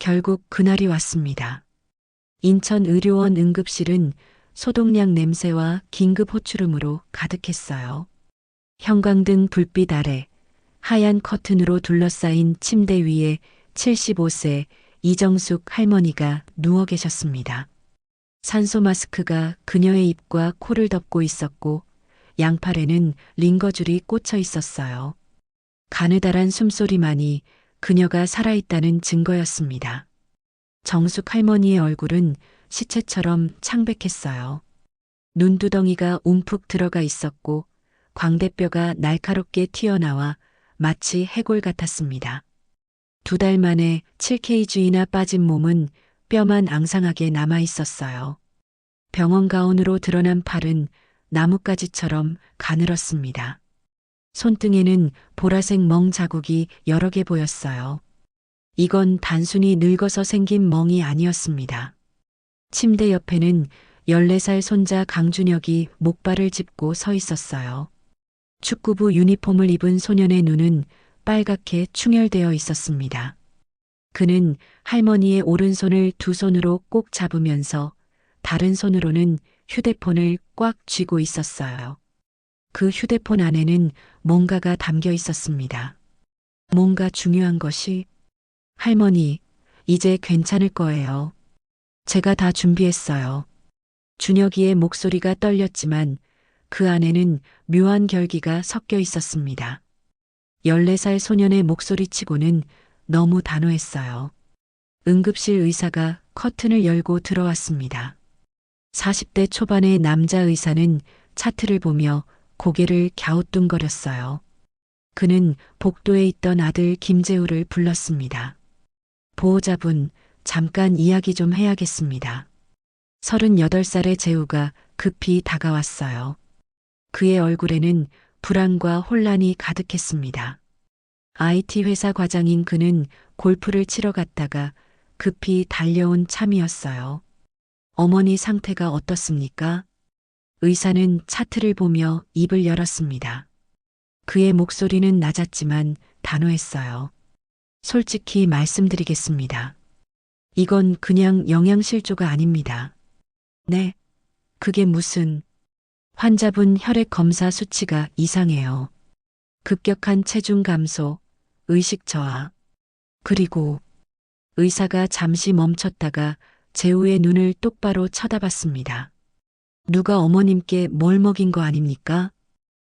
결국 그날이 왔습니다. 인천의료원 응급실은 소독약 냄새와 긴급 호출음으로 가득했어요. 형광등 불빛 아래 하얀 커튼으로 둘러싸인 침대 위에 75세 이정숙 할머니가 누워 계셨습니다. 산소 마스크가 그녀의 입과 코를 덮고 있었고 양팔에는 링거줄이 꽂혀 있었어요. 가느다란 숨소리만이 그녀가 살아있다는 증거였습니다. 정숙 할머니의 얼굴은 시체처럼 창백했어요. 눈두덩이가 움푹 들어가 있었고 광대뼈가 날카롭게 튀어나와 마치 해골 같았습니다. 2달 만에 7kg나 빠진 몸은 뼈만 앙상하게 남아 있었어요. 병원 가운으로 드러난 팔은 나뭇가지처럼 가늘었습니다. 손등에는 보라색 멍 자국이 여러 개 보였어요. 이건 단순히 늙어서 생긴 멍이 아니었습니다. 침대 옆에는 14살 손자 강준혁이 목발을 짚고 서 있었어요. 축구부 유니폼을 입은 소년의 눈은 빨갛게 충혈되어 있었습니다. 그는 할머니의 오른손을 두 손으로 꼭 잡으면서 다른 손으로는 휴대폰을 꽉 쥐고 있었어요. 그 휴대폰 안에는 뭔가가 담겨 있었습니다. 뭔가 중요한 것이 할머니, 이제 괜찮을 거예요. 제가 다 준비했어요. 준혁이의 목소리가 떨렸지만 그 안에는 묘한 결기가 섞여 있었습니다. 14살 소년의 목소리치고는 너무 단호했어요. 응급실 의사가 커튼을 열고 들어왔습니다. 40대 초반의 남자 의사는 차트를 보며 고개를 갸우뚱거렸어요. 그는 복도에 있던 아들 김재우를 불렀습니다. 보호자분, 잠깐 이야기 좀 해야겠습니다. 38살의 재우가 급히 다가왔어요. 그의 얼굴에는 불안과 혼란이 가득했습니다. IT 회사 과장인 그는 골프를 치러 갔다가 급히 달려온 참이었어요. 어머니 상태가 어떻습니까? 의사는 차트를 보며 입을 열었습니다. 그의 목소리는 낮았지만 단호했어요. 솔직히 말씀드리겠습니다. 이건 그냥 영양실조가 아닙니다. 네, 그게 무슨... 환자분 혈액 검사 수치가 이상해요. 급격한 체중 감소, 의식 저하. 그리고 의사가 잠시 멈췄다가 재우의 눈을 똑바로 쳐다봤습니다. 누가 어머님께 뭘 먹인 거 아닙니까?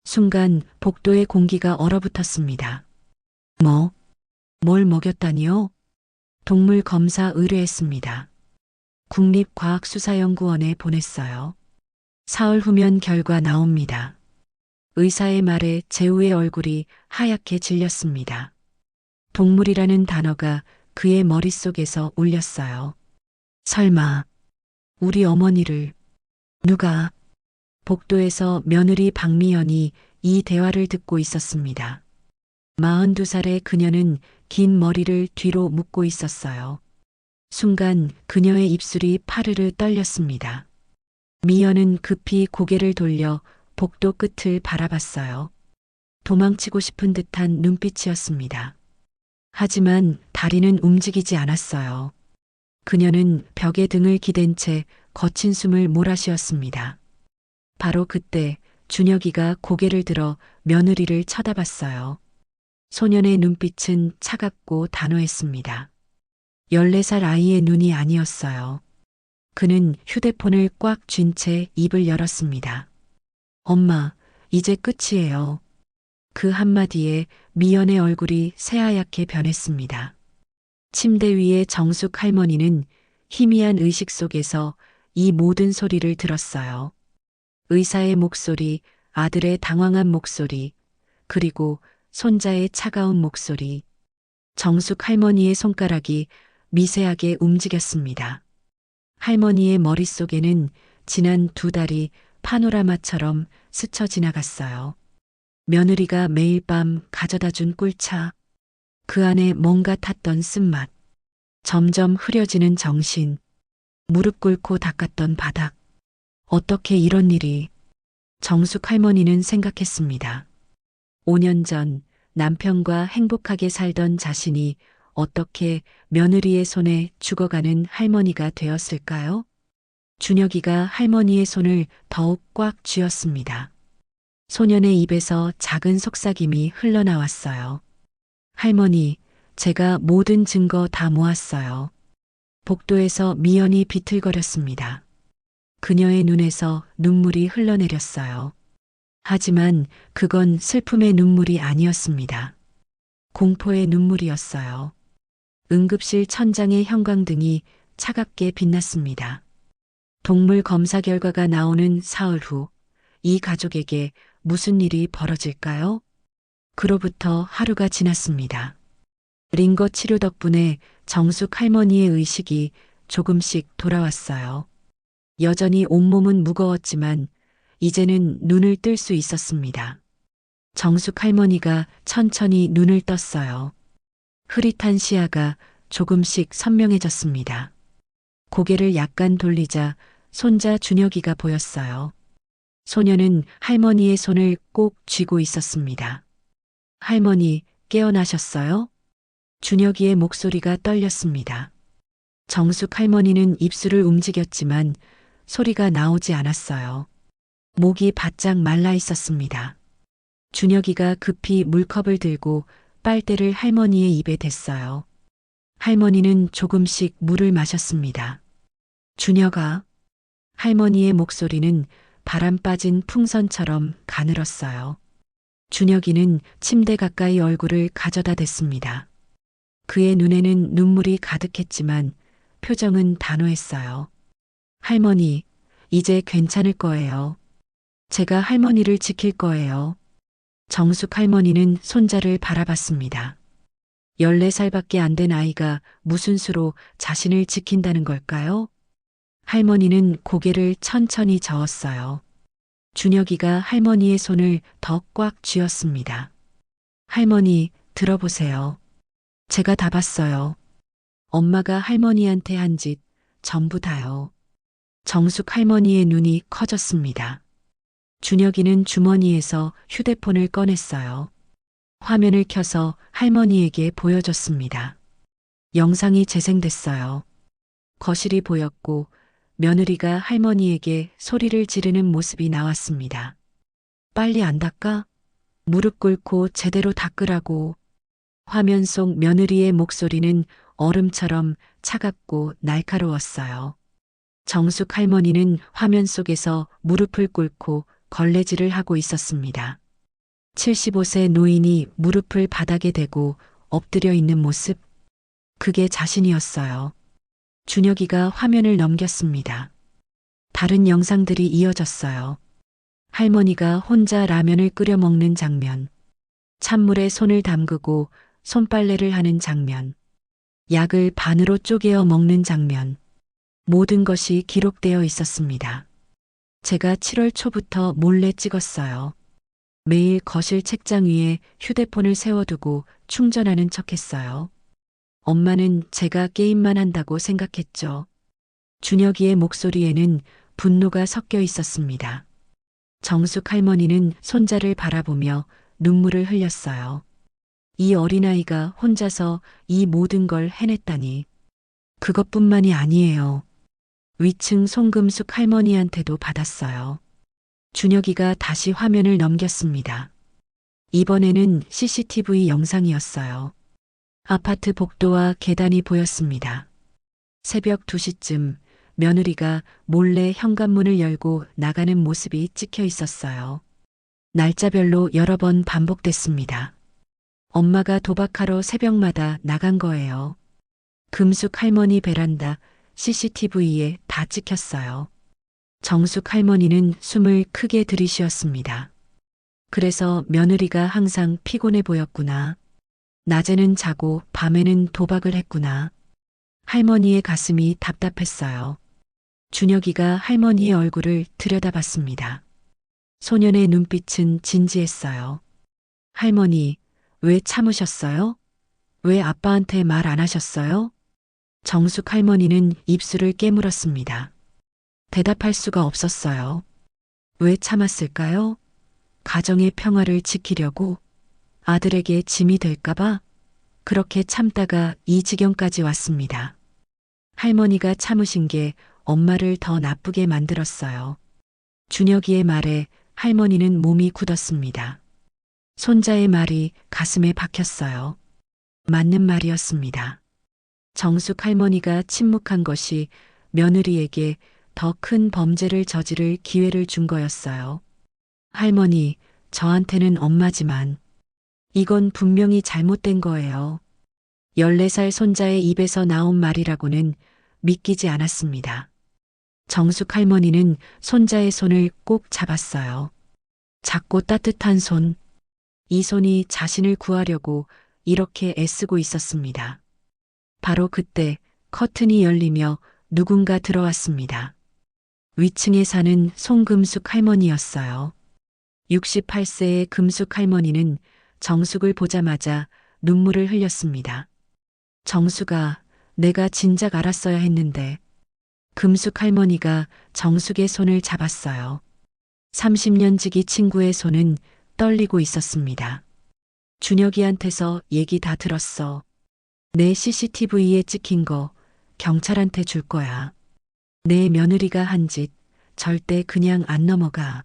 순간 복도의 공기가 얼어붙었습니다. 뭘 먹였다니요? 동물 검사 의뢰했습니다. 국립과학수사연구원에 보냈어요. 사흘 후면 결과 나옵니다. 의사의 말에 재우의 얼굴이 하얗게 질렸습니다. 동물이라는 단어가 그의 머릿속에서 울렸어요. 설마 우리 어머니를 누가... 복도에서 며느리 박미연이 이 대화를 듣고 있었습니다. 42살의 그녀는 긴 머리를 뒤로 묶고 있었어요. 순간 그녀의 입술이 파르르 떨렸습니다. 미연은 급히 고개를 돌려 복도 끝을 바라봤어요. 도망치고 싶은 듯한 눈빛이었습니다. 하지만 다리는 움직이지 않았어요. 그녀는 벽에 등을 기댄 채 거친 숨을 몰아쉬었습니다. 바로 그때 준혁이가 고개를 들어 며느리를 쳐다봤어요. 소년의 눈빛은 차갑고 단호했습니다. 14살 아이의 눈이 아니었어요. 그는 휴대폰을 꽉 쥔 채 입을 열었습니다. 엄마, 이제 끝이에요. 그 한마디에 미연의 얼굴이 새하얗게 변했습니다. 침대 위에 정숙 할머니는 희미한 의식 속에서 이 모든 소리를 들었어요. 의사의 목소리, 아들의 당황한 목소리, 그리고 손자의 차가운 목소리. 정숙 할머니의 손가락이 미세하게 움직였습니다. 할머니의 머릿속에는 지난 2달이 파노라마처럼 스쳐 지나갔어요. 며느리가 매일 밤 가져다 준 꿀차, 그 안에 뭔가 탔던 쓴맛, 점점 흐려지는 정신, 무릎 꿇고 닦았던 바닥. 어떻게 이런 일이... 정숙 할머니는 생각했습니다. 5년 전 남편과 행복하게 살던 자신이 어떻게 며느리의 손에 죽어가는 할머니가 되었을까요? 준혁이가 할머니의 손을 더욱 꽉 쥐었습니다. 소년의 입에서 작은 속삭임이 흘러나왔어요. 할머니, 제가 모든 증거 다 모았어요. 복도에서 미연이 비틀거렸습니다. 그녀의 눈에서 눈물이 흘러내렸어요. 하지만 그건 슬픔의 눈물이 아니었습니다. 공포의 눈물이었어요. 응급실 천장의 형광등이 차갑게 빛났습니다. 동물 검사 결과가 나오는 사흘 후, 이 가족에게 무슨 일이 벌어질까요? 그로부터 하루가 지났습니다. 링거 치료 덕분에 정숙 할머니의 의식이 조금씩 돌아왔어요. 여전히 온몸은 무거웠지만 이제는 눈을 뜰 수 있었습니다. 정숙 할머니가 천천히 눈을 떴어요. 흐릿한 시야가 조금씩 선명해졌습니다. 고개를 약간 돌리자 손자 준혁이가 보였어요. 소녀는 할머니의 손을 꼭 쥐고 있었습니다. 할머니, 깨어나셨어요? 준혁이의 목소리가 떨렸습니다. 정숙 할머니는 입술을 움직였지만 소리가 나오지 않았어요. 목이 바짝 말라 있었습니다. 준혁이가 급히 물컵을 들고 빨대를 할머니의 입에 댔어요. 할머니는 조금씩 물을 마셨습니다. 준혁아. 할머니의 목소리는 바람 빠진 풍선처럼 가늘었어요. 준혁이는 침대 가까이 얼굴을 가져다 댔습니다. 그의 눈에는 눈물이 가득했지만 표정은 단호했어요. 할머니, 이제 괜찮을 거예요. 제가 할머니를 지킬 거예요. 정숙 할머니는 손자를 바라봤습니다. 14살밖에 안 된 아이가 무슨 수로 자신을 지킨다는 걸까요? 할머니는 고개를 천천히 저었어요. 준혁이가 할머니의 손을 더 꽉 쥐었습니다. 할머니, 들어보세요. 제가 다 봤어요. 엄마가 할머니한테 한 짓 전부 다요. 정숙 할머니의 눈이 커졌습니다. 준혁이는 주머니에서 휴대폰을 꺼냈어요. 화면을 켜서 할머니에게 보여줬습니다. 영상이 재생됐어요. 거실이 보였고 며느리가 할머니에게 소리를 지르는 모습이 나왔습니다. 빨리 안 닦아? 무릎 꿇고 제대로 닦으라고. 화면 속 며느리의 목소리는 얼음처럼 차갑고 날카로웠어요. 정숙 할머니는 화면 속에서 무릎을 꿇고 걸레질을 하고 있었습니다. 75세 노인이 무릎을 바닥에 대고 엎드려 있는 모습, 그게 자신이었어요. 준혁이가 화면을 넘겼습니다. 다른 영상들이 이어졌어요. 할머니가 혼자 라면을 끓여 먹는 장면, 찬물에 손을 담그고 손빨래를 하는 장면, 약을 반으로 쪼개어 먹는 장면, 모든 것이 기록되어 있었습니다. 제가 7월 초부터 몰래 찍었어요. 매일 거실 책장 위에 휴대폰을 세워두고 충전하는 척했어요. 엄마는 제가 게임만 한다고 생각했죠. 준혁이의 목소리에는 분노가 섞여 있었습니다. 정숙 할머니는 손자를 바라보며 눈물을 흘렸어요. 이 어린아이가 혼자서 이 모든 걸 해냈다니. 그것뿐만이 아니에요. 위층 송금숙 할머니한테도 받았어요. 준혁이가 다시 화면을 넘겼습니다. 이번에는 CCTV 영상이었어요. 아파트 복도와 계단이 보였습니다. 새벽 2시쯤 며느리가 몰래 현관문을 열고 나가는 모습이 찍혀 있었어요. 날짜별로 여러 번 반복됐습니다. 엄마가 도박하러 새벽마다 나간 거예요. 금숙 할머니 베란다 CCTV에 다 찍혔어요. 정숙 할머니는 숨을 크게 들이쉬었습니다. 그래서 며느리가 항상 피곤해 보였구나. 낮에는 자고 밤에는 도박을 했구나. 할머니의 가슴이 답답했어요. 준혁이가 할머니의 얼굴을 들여다봤습니다. 소년의 눈빛은 진지했어요. 할머니, 왜 참으셨어요? 왜 아빠한테 말 안 하셨어요? 정숙 할머니는 입술을 깨물었습니다. 대답할 수가 없었어요. 왜 참았을까요? 가정의 평화를 지키려고? 아들에게 짐이 될까봐? 그렇게 참다가 이 지경까지 왔습니다. 할머니가 참으신 게 엄마를 더 나쁘게 만들었어요. 준혁이의 말에 할머니는 몸이 굳었습니다. 손자의 말이 가슴에 박혔어요. 맞는 말이었습니다. 정숙 할머니가 침묵한 것이 며느리에게 더 큰 범죄를 저지를 기회를 준 거였어요. 할머니, 저한테는 엄마지만 이건 분명히 잘못된 거예요. 14살 손자의 입에서 나온 말이라고는 믿기지 않았습니다. 정숙 할머니는 손자의 손을 꼭 잡았어요. 작고 따뜻한 손. 이 손이 자신을 구하려고 이렇게 애쓰고 있었습니다. 바로 그때 커튼이 열리며 누군가 들어왔습니다. 위층에 사는 송금숙 할머니였어요. 68세의 금숙 할머니는 정숙을 보자마자 눈물을 흘렸습니다. 정숙아, 내가 진작 알았어야 했는데. 금숙 할머니가 정숙의 손을 잡았어요. 30년 지기 친구의 손은 떨리고 있었습니다. 준혁이한테서 얘기 다 들었어. 내 CCTV에 찍힌 거 경찰한테 줄 거야. 내 며느리가 한 짓 절대 그냥 안 넘어가.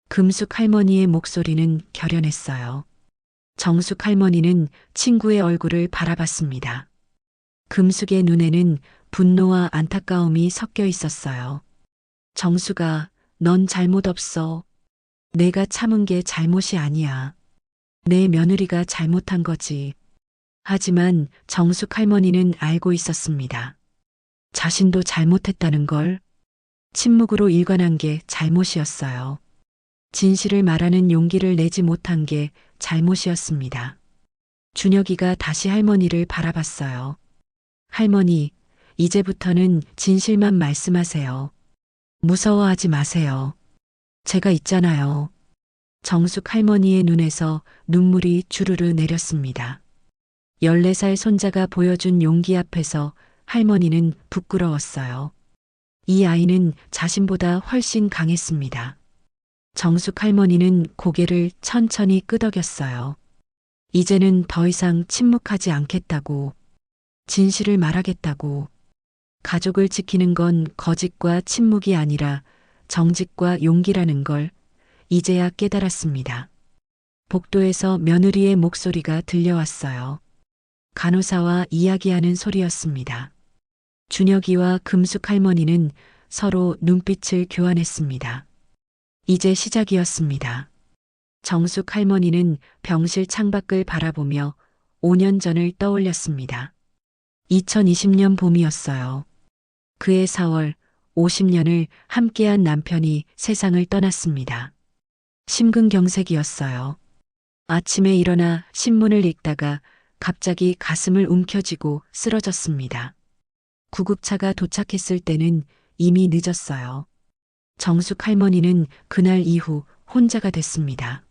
금숙 할머니의 목소리는 결연했어요. 정숙 할머니는 친구의 얼굴을 바라봤습니다. 금숙의 눈에는 분노와 안타까움이 섞여 있었어요. 정숙아, 넌 잘못 없어. 내가 참은 게 잘못이 아니야. 내 며느리가 잘못한 거지. 하지만 정숙 할머니는 알고 있었습니다. 자신도 잘못했다는 걸. 침묵으로 일관한 게 잘못이었어요. 진실을 말하는 용기를 내지 못한 게 잘못이었습니다. 준혁이가 다시 할머니를 바라봤어요. 할머니, 이제부터는 진실만 말씀하세요. 무서워하지 마세요. 제가 있잖아요. 정숙 할머니의 눈에서 눈물이 주르르 내렸습니다. 14살 손자가 보여준 용기 앞에서 할머니는 부끄러웠어요. 이 아이는 자신보다 훨씬 강했습니다. 정숙 할머니는 고개를 천천히 끄덕였어요. 이제는 더 이상 침묵하지 않겠다고, 진실을 말하겠다고. 가족을 지키는 건 거짓과 침묵이 아니라 정직과 용기라는 걸 이제야 깨달았습니다. 복도에서 며느리의 목소리가 들려왔어요. 간호사와 이야기하는 소리였습니다. 준혁이와 금숙 할머니는 서로 눈빛을 교환했습니다. 이제 시작이었습니다. 정숙 할머니는 병실 창밖을 바라보며 5년 전을 떠올렸습니다. 2020년 봄이었어요. 그해 4월 50년을 함께한 남편이 세상을 떠났습니다. 심근경색이었어요. 아침에 일어나 신문을 읽다가 갑자기 가슴을 움켜쥐고 쓰러졌습니다. 구급차가 도착했을 때는 이미 늦었어요. 정숙 할머니는 그날 이후 혼자가 됐습니다.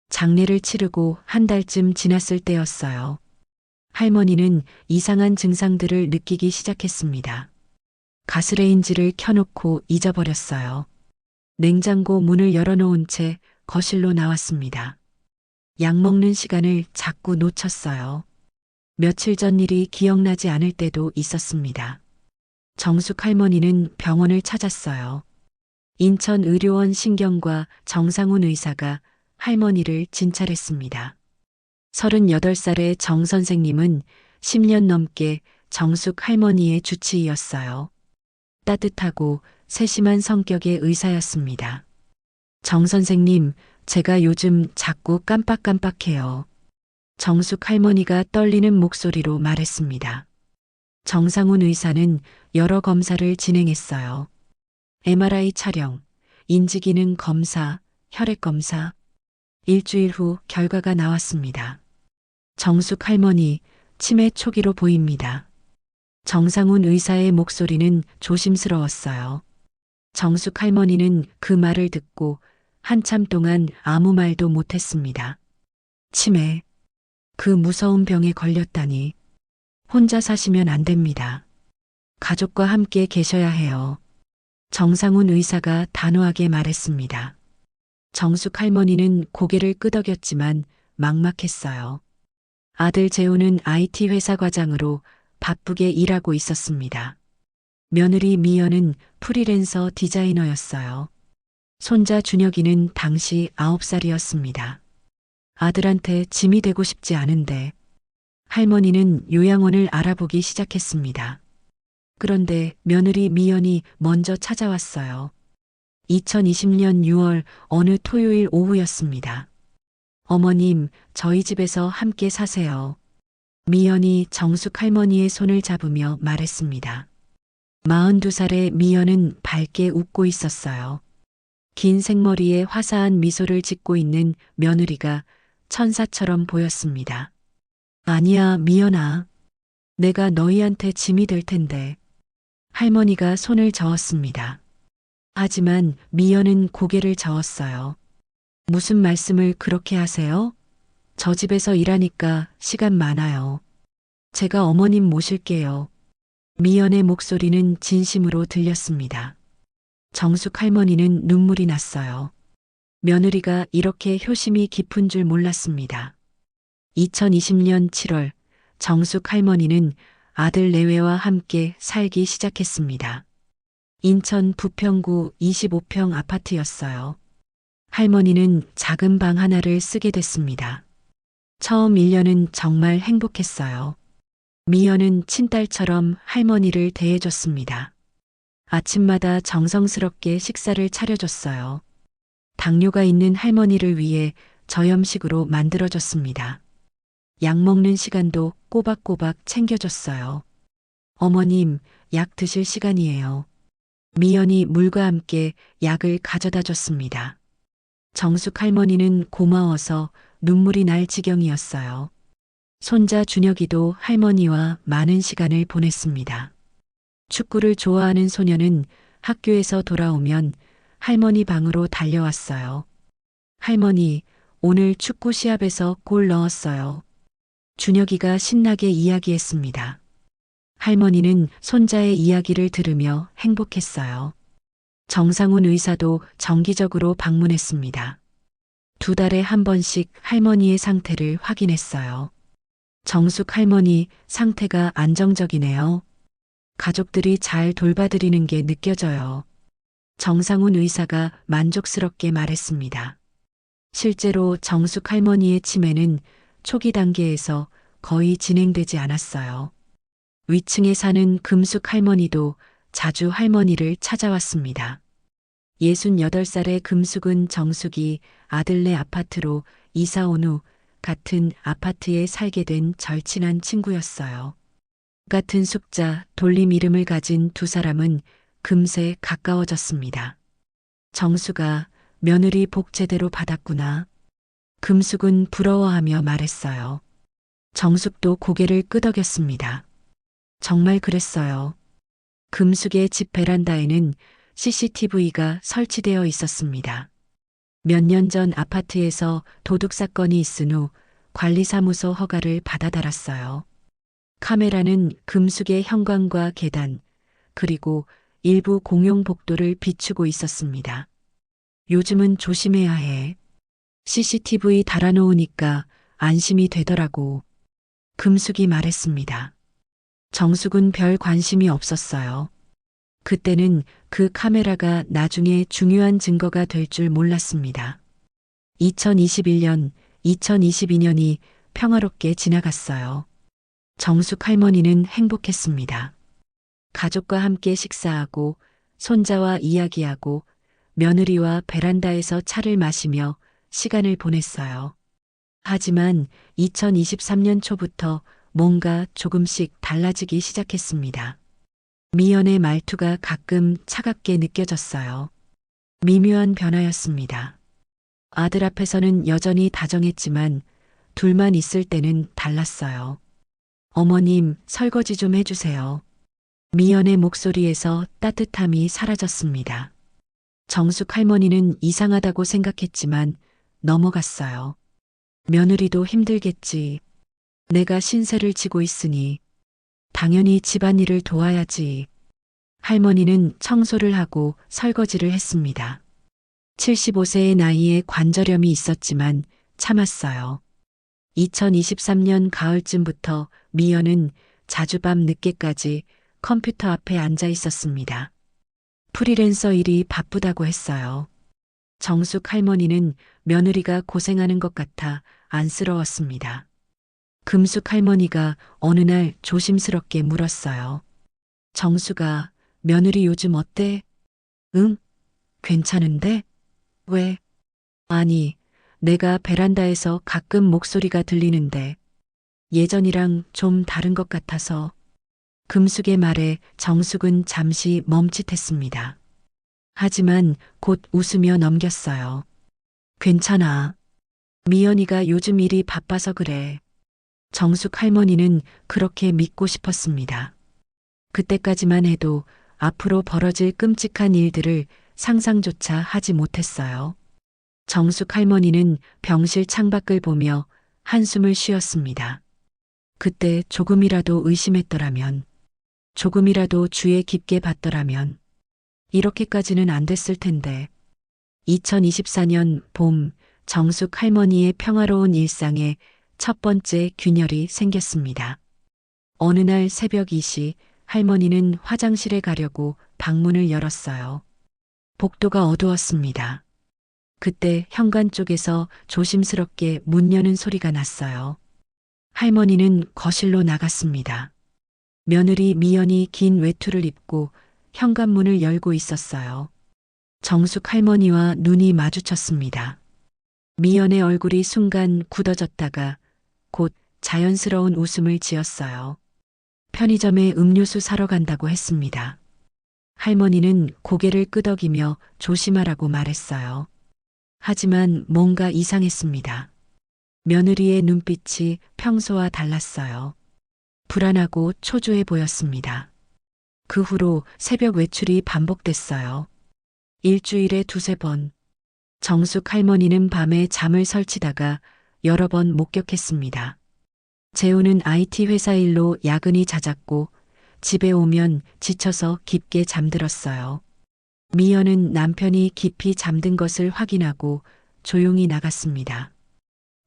장례를 치르고 한 달쯤 지났을 때였어요. 할머니는 이상한 증상들을 느끼기 시작했습니다. 가스레인지를 켜놓고 잊어버렸어요. 냉장고 문을 열어놓은 채 거실로 나왔습니다. 약 먹는 시간을 자꾸 놓쳤어요. 며칠 전 일이 기억나지 않을 때도 있었습니다. 정숙 할머니는 병원을 찾았어요. 인천의료원 신경과 정상훈 의사가 할머니를 진찰했습니다. 38살의 정 선생님은 10년 넘게 정숙 할머니의 주치의였어요. 따뜻하고 세심한 성격의 의사였습니다. 정 선생님, 제가 요즘 자꾸 깜빡깜빡해요. 정숙 할머니가 떨리는 목소리로 말했습니다. 정상훈 의사는 여러 검사를 진행했어요. MRI 촬영, 인지기능 검사, 혈액 검사. 일주일 후 결과가 나왔습니다. 정숙 할머니, 치매 초기로 보입니다. 정상훈 의사의 목소리는 조심스러웠어요. 정숙 할머니는 그 말을 듣고 한참 동안 아무 말도 못했습니다. 치매, 그 무서운 병에 걸렸다니. 혼자 사시면 안 됩니다. 가족과 함께 계셔야 해요. 정상훈 의사가 단호하게 말했습니다. 정숙 할머니는 고개를 끄덕였지만 막막했어요. 아들 재우는 IT 회사 과장으로 바쁘게 일하고 있었습니다. 며느리 미연은 프리랜서 디자이너였어요. 손자 준혁이는 당시 9살이었습니다. 아들한테 짐이 되고 싶지 않은데 할머니는 요양원을 알아보기 시작했습니다. 그런데 며느리 미연이 먼저 찾아왔어요. 2020년 6월 어느 토요일 오후였습니다. 어머님, 저희 집에서 함께 사세요. 미연이 정숙 할머니의 손을 잡으며 말했습니다. 42살의 미연은 밝게 웃고 있었어요. 긴 생머리에 화사한 미소를 짓고 있는 며느리가 천사처럼 보였습니다. 아니야, 미연아. 내가 너희한테 짐이 될 텐데. 할머니가 손을 저었습니다. 하지만 미연은 고개를 저었어요. 무슨 말씀을 그렇게 하세요? 저 집에서 일하니까 시간 많아요. 제가 어머님 모실게요. 미연의 목소리는 진심으로 들렸습니다. 정숙 할머니는 눈물이 났어요. 며느리가 이렇게 효심이 깊은 줄 몰랐습니다. 2020년 7월 정숙 할머니는 아들 내외와 함께 살기 시작했습니다. 인천 부평구 25평 아파트였어요. 할머니는 작은 방 하나를 쓰게 됐습니다. 처음 1년은 정말 행복했어요. 미연은 친딸처럼 할머니를 대해줬습니다. 아침마다 정성스럽게 식사를 차려줬어요. 당뇨가 있는 할머니를 위해 저염식으로 만들어줬습니다. 약 먹는 시간도 꼬박꼬박 챙겨줬어요. 어머님, 약 드실 시간이에요. 미연이 물과 함께 약을 가져다 줬습니다. 정숙 할머니는 고마워서 눈물이 날 지경이었어요. 손자 준혁이도 할머니와 많은 시간을 보냈습니다. 축구를 좋아하는 소녀는 학교에서 돌아오면 할머니 방으로 달려왔어요. 할머니, 오늘 축구 시합에서 골 넣었어요. 준혁이가 신나게 이야기했습니다. 할머니는 손자의 이야기를 들으며 행복했어요. 정상훈 의사도 정기적으로 방문했습니다. 2달에 한 번씩 할머니의 상태를 확인했어요. 정숙 할머니 상태가 안정적이네요. 가족들이 잘 돌봐드리는 게 느껴져요. 정상훈 의사가 만족스럽게 말했습니다. 실제로 정숙 할머니의 치매는 초기 단계에서 거의 진행되지 않았어요. 위층에 사는 금숙 할머니도 자주 할머니를 찾아왔습니다. 68살의 금숙은 정숙이 아들네 아파트로 이사 온 후 같은 아파트에 살게 된 절친한 친구였어요. 같은 숙자, 돌림 이름을 가진 두 사람은 금세 가까워졌습니다. 정수가 며느리 복 제대로 받았구나. 금숙은 부러워하며 말했어요. 정숙도 고개를 끄덕였습니다. 정말 그랬어요. 금숙의 집 베란다에는 CCTV가 설치되어 있었습니다. 몇 년 전 아파트에서 도둑 사건이 있은 후 관리사무소 허가를 받아 달았어요. 카메라는 금숙의 현관과 계단, 그리고 일부 공용 복도를 비추고 있었습니다. 요즘은 조심해야 해. CCTV 달아놓으니까 안심이 되더라고. 금숙이 말했습니다. 정숙은 별 관심이 없었어요. 그때는 그 카메라가 나중에 중요한 증거가 될 줄 몰랐습니다. 2021년, 2022년이 평화롭게 지나갔어요. 정숙 할머니는 행복했습니다. 가족과 함께 식사하고 손자와 이야기하고 며느리와 베란다에서 차를 마시며 시간을 보냈어요. 하지만 2023년 초부터 뭔가 조금씩 달라지기 시작했습니다. 미연의 말투가 가끔 차갑게 느껴졌어요. 미묘한 변화였습니다. 아들 앞에서는 여전히 다정했지만 둘만 있을 때는 달랐어요. 어머님, 설거지 좀 해주세요. 미연의 목소리에서 따뜻함이 사라졌습니다. 정숙 할머니는 이상하다고 생각했지만 넘어갔어요. 며느리도 힘들겠지. 내가 신세를 지고 있으니 당연히 집안일을 도와야지. 할머니는 청소를 하고 설거지를 했습니다. 75세의 나이에 관절염이 있었지만 참았어요. 2023년 가을쯤부터 미연은 자주 밤 늦게까지 컴퓨터 앞에 앉아 있었습니다. 프리랜서 일이 바쁘다고 했어요. 정숙 할머니는 며느리가 고생하는 것 같아 안쓰러웠습니다. 금숙 할머니가 어느 날 조심스럽게 물었어요. 정숙아, 며느리 요즘 어때? 응? 괜찮은데? 왜? 아니, 내가 베란다에서 가끔 목소리가 들리는데 예전이랑 좀 다른 것 같아서. 금숙의 말에 정숙은 잠시 멈칫했습니다. 하지만 곧 웃으며 넘겼어요. 괜찮아. 미연이가 요즘 일이 바빠서 그래. 정숙 할머니는 그렇게 믿고 싶었습니다. 그때까지만 해도 앞으로 벌어질 끔찍한 일들을 상상조차 하지 못했어요. 정숙 할머니는 병실 창밖을 보며 한숨을 쉬었습니다. 그때 조금이라도 의심했더라면, 조금이라도 주의 깊게 봤더라면, 이렇게까지는 안 됐을 텐데. 2024년 봄, 정숙 할머니의 평화로운 일상에 첫 번째 균열이 생겼습니다. 어느 날 새벽 2시, 할머니는 화장실에 가려고 방문을 열었어요. 복도가 어두웠습니다. 그때 현관 쪽에서 조심스럽게 문 여는 소리가 났어요. 할머니는 거실로 나갔습니다. 며느리 미연이 긴 외투를 입고 현관문을 열고 있었어요. 정숙 할머니와 눈이 마주쳤습니다. 미연의 얼굴이 순간 굳어졌다가 곧 자연스러운 웃음을 지었어요. 편의점에 음료수 사러 간다고 했습니다. 할머니는 고개를 끄덕이며 조심하라고 말했어요. 하지만 뭔가 이상했습니다. 며느리의 눈빛이 평소와 달랐어요. 불안하고 초조해 보였습니다. 그 후로 새벽 외출이 반복됐어요. 일주일에 두세 번. 정숙 할머니는 밤에 잠을 설치다가 여러 번 목격했습니다. 재우는 IT 회사 일로 야근이 잦았고 집에 오면 지쳐서 깊게 잠들었어요. 미연은 남편이 깊이 잠든 것을 확인하고 조용히 나갔습니다.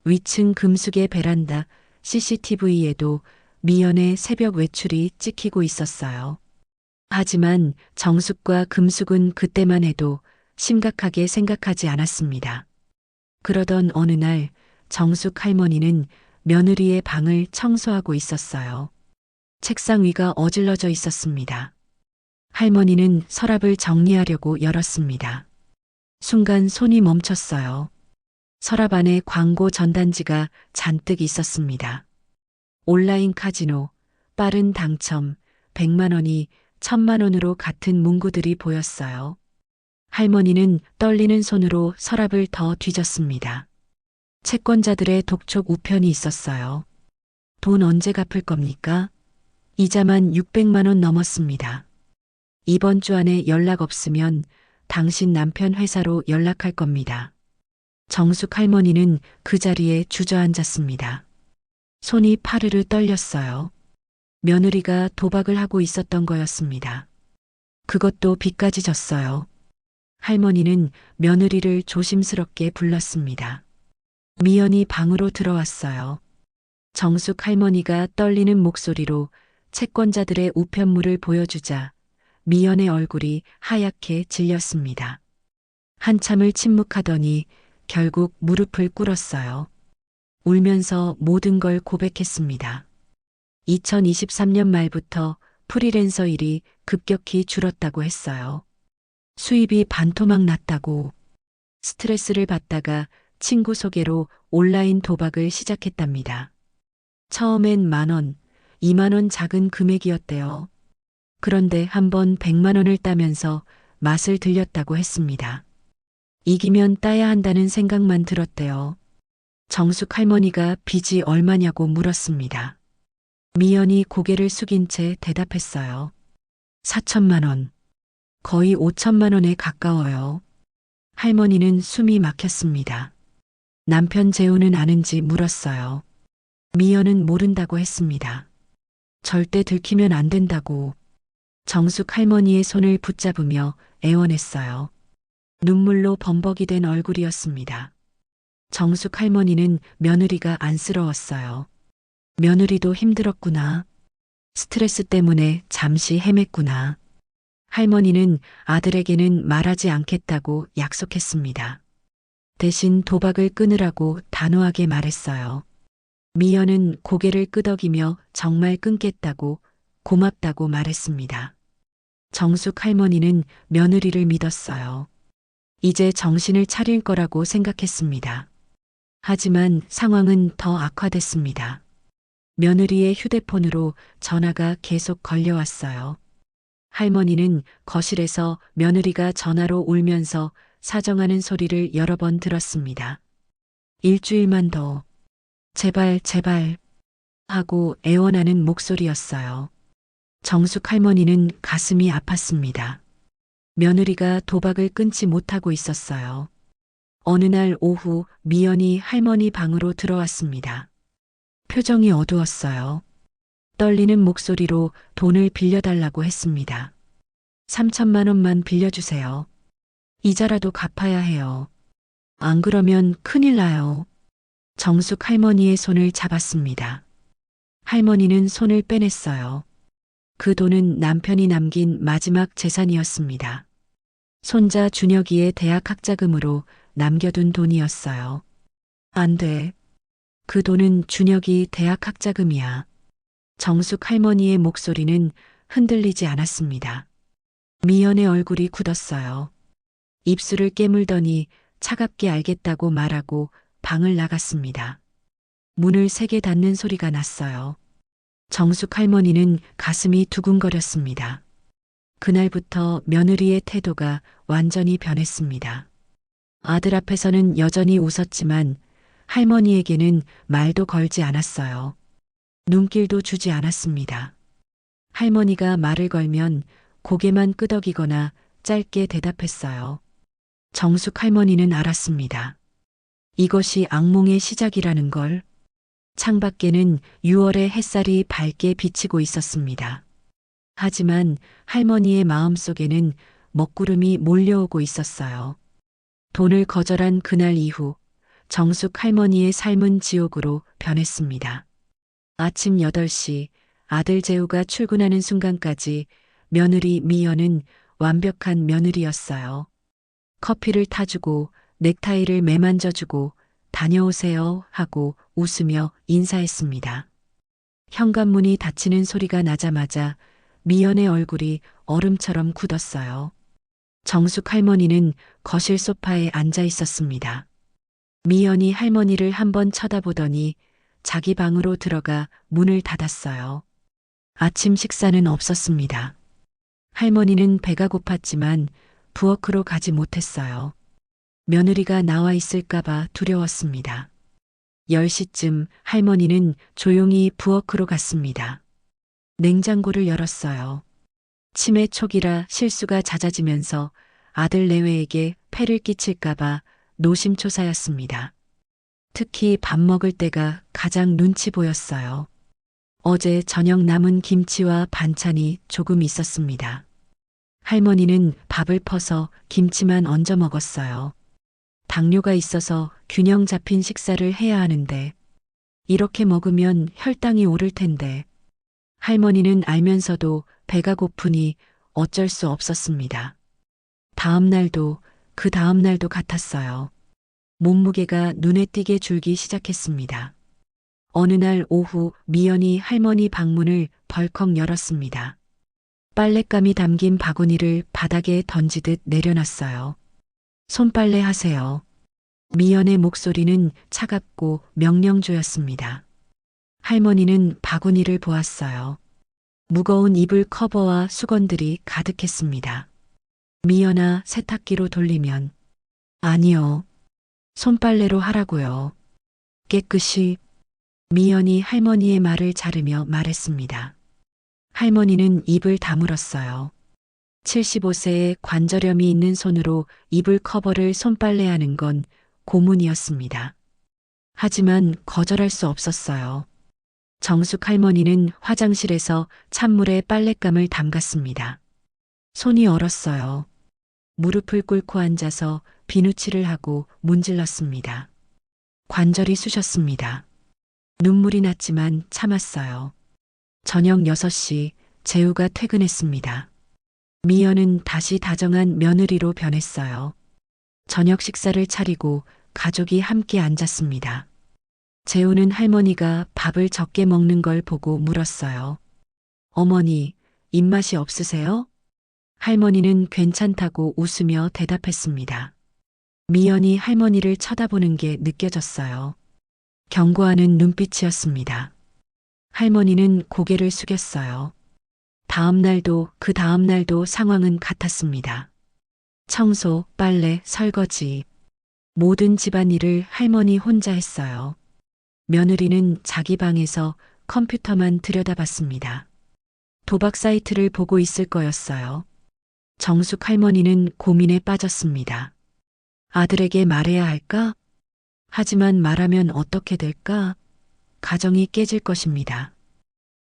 위층 금숙의 베란다 CCTV에도 미연의 새벽 외출이 찍히고 있었어요. 하지만 정숙과 금숙은 그때만 해도 심각하게 생각하지 않았습니다. 그러던 어느 날 정숙 할머니는 며느리의 방을 청소하고 있었어요. 책상 위가 어질러져 있었습니다. 할머니는 서랍을 정리하려고 열었습니다. 순간 손이 멈췄어요. 서랍 안에 광고 전단지가 잔뜩 있었습니다. 온라인 카지노, 빠른 당첨, 100만 원이 1000만 원으로 같은 문구들이 보였어요. 할머니는 떨리는 손으로 서랍을 더 뒤졌습니다. 채권자들의 독촉 우편이 있었어요. 돈 언제 갚을 겁니까? 이자만 600만 원 넘었습니다. 이번 주 안에 연락 없으면 당신 남편 회사로 연락할 겁니다. 정숙 할머니는 그 자리에 주저앉았습니다. 손이 파르르 떨렸어요. 며느리가 도박을 하고 있었던 거였습니다. 그것도 빚까지 졌어요. 할머니는 며느리를 조심스럽게 불렀습니다. 미연이 방으로 들어왔어요. 정숙 할머니가 떨리는 목소리로 채권자들의 우편물을 보여주자 미연의 얼굴이 하얗게 질렸습니다. 한참을 침묵하더니 결국 무릎을 꿇었어요. 울면서 모든 걸 고백했습니다. 2023년 말부터 프리랜서 일이 급격히 줄었다고 했어요. 수입이 반토막 났다고. 스트레스를 받다가 친구 소개로 온라인 도박을 시작했답니다. 처음엔 10,000원, 20,000원 작은 금액이었대요. 그런데 한번 100만 원을 따면서 맛을 들렸다고 했습니다. 이기면 따야 한다는 생각만 들었대요. 정숙 할머니가 빚이 얼마냐고 물었습니다. 미연이 고개를 숙인 채 대답했어요. 4천만 원. 거의 5천만 원에 가까워요. 할머니는 숨이 막혔습니다. 남편 재우는 아는지 물었어요. 미연은 모른다고 했습니다. 절대 들키면 안 된다고. 정숙 할머니의 손을 붙잡으며 애원했어요. 눈물로 범벅이 된 얼굴이었습니다. 정숙 할머니는 며느리가 안쓰러웠어요. 며느리도 힘들었구나. 스트레스 때문에 잠시 헤맸구나. 할머니는 아들에게는 말하지 않겠다고 약속했습니다. 대신 도박을 끊으라고 단호하게 말했어요. 미연은 고개를 끄덕이며 정말 끊겠다고 고맙다고 말했습니다. 정숙 할머니는 며느리를 믿었어요. 이제 정신을 차릴 거라고 생각했습니다. 하지만 상황은 더 악화됐습니다. 며느리의 휴대폰으로 전화가 계속 걸려왔어요. 할머니는 거실에서 며느리가 전화로 울면서 사정하는 소리를 여러 번 들었습니다. 일주일만 더. 제발, 제발. 하고 애원하는 목소리였어요. 정숙 할머니는 가슴이 아팠습니다. 며느리가 도박을 끊지 못하고 있었어요. 어느 날 오후 미연이 할머니 방으로 들어왔습니다. 표정이 어두웠어요. 떨리는 목소리로 돈을 빌려달라고 했습니다. 3천만 원만 빌려주세요. 이자라도 갚아야 해요. 안 그러면 큰일 나요. 정숙 할머니의 손을 잡았습니다. 할머니는 손을 빼냈어요. 그 돈은 남편이 남긴 마지막 재산이었습니다. 손자 준혁이의 대학 학자금으로 남겨둔 돈이었어요. 안 돼. 그 돈은 준혁이 대학 학자금이야. 정숙 할머니의 목소리는 흔들리지 않았습니다. 미연의 얼굴이 굳었어요. 입술을 깨물더니 차갑게 알겠다고 말하고 방을 나갔습니다. 문을 세게 닫는 소리가 났어요. 정숙 할머니는 가슴이 두근거렸습니다. 그날부터 며느리의 태도가 완전히 변했습니다. 아들 앞에서는 여전히 웃었지만 할머니에게는 말도 걸지 않았어요. 눈길도 주지 않았습니다. 할머니가 말을 걸면 고개만 끄덕이거나 짧게 대답했어요. 정숙 할머니는 알았습니다. 이것이 악몽의 시작이라는 걸. 창밖에는 6월의 햇살이 밝게 비치고 있었습니다. 하지만 할머니의 마음속에는 먹구름이 몰려오고 있었어요. 돈을 거절한 그날 이후 정숙 할머니의 삶은 지옥으로 변했습니다. 아침 8시 아들 재우가 출근하는 순간까지 며느리 미연은 완벽한 며느리였어요. 커피를 타주고 넥타이를 매만져주고 다녀오세요 하고 웃으며 인사했습니다. 현관문이 닫히는 소리가 나자마자 미연의 얼굴이 얼음처럼 굳었어요. 정숙 할머니는 거실 소파에 앉아 있었습니다. 미연이 할머니를 한번 쳐다보더니 자기 방으로 들어가 문을 닫았어요. 아침 식사는 없었습니다. 할머니는 배가 고팠지만 부엌으로 가지 못했어요. 며느리가 나와 있을까봐 두려웠습니다. 10시쯤 할머니는 조용히 부엌으로 갔습니다. 냉장고를 열었어요. 치매 초기라 실수가 잦아지면서 아들 내외에게 폐를 끼칠까봐 노심초사였습니다. 특히 밥 먹을 때가 가장 눈치 보였어요. 어제 저녁 남은 김치와 반찬이 조금 있었습니다. 할머니는 밥을 퍼서 김치만 얹어 먹었어요. 당뇨가 있어서 균형 잡힌 식사를 해야 하는데 이렇게 먹으면 혈당이 오를 텐데 할머니는 알면서도 배가 고프니 어쩔 수 없었습니다. 다음 날도 그 다음 날도 같았어요. 몸무게가 눈에 띄게 줄기 시작했습니다. 어느 날 오후 미연이 할머니 방문을 벌컥 열었습니다. 빨랫감이 담긴 바구니를 바닥에 던지듯 내려놨어요. 손빨래 하세요. 미연의 목소리는 차갑고 명령조였습니다. 할머니는 바구니를 보았어요. 무거운 이불 커버와 수건들이 가득했습니다. 미연아, 세탁기로 돌리면. 아니요. 손빨래로 하라고요. 깨끗이. 미연이 할머니의 말을 자르며 말했습니다. 할머니는 입을 다물었어요. 75세에 관절염이 있는 손으로 이불 커버를 손빨래하는 건 고문이었습니다. 하지만 거절할 수 없었어요. 정숙 할머니는 화장실에서 찬물에 빨랫감을 담갔습니다. 손이 얼었어요. 무릎을 꿇고 앉아서 비누칠을 하고 문질렀습니다. 관절이 쑤셨습니다. 눈물이 났지만 참았어요. 저녁 6시 재우가 퇴근했습니다. 미연은 다시 다정한 며느리로 변했어요. 저녁 식사를 차리고 가족이 함께 앉았습니다. 재우는 할머니가 밥을 적게 먹는 걸 보고 물었어요. 어머니, 입맛이 없으세요? 할머니는 괜찮다고 웃으며 대답했습니다. 미연이 할머니를 쳐다보는 게 느껴졌어요. 경고하는 눈빛이었습니다. 할머니는 고개를 숙였어요. 다음 날도 그 다음 날도 상황은 같았습니다. 청소, 빨래, 설거지. 모든 집안일을 할머니 혼자 했어요. 며느리는 자기 방에서 컴퓨터만 들여다봤습니다. 도박 사이트를 보고 있을 거였어요. 정숙 할머니는 고민에 빠졌습니다. 아들에게 말해야 할까? 하지만 말하면 어떻게 될까? 가정이 깨질 것입니다.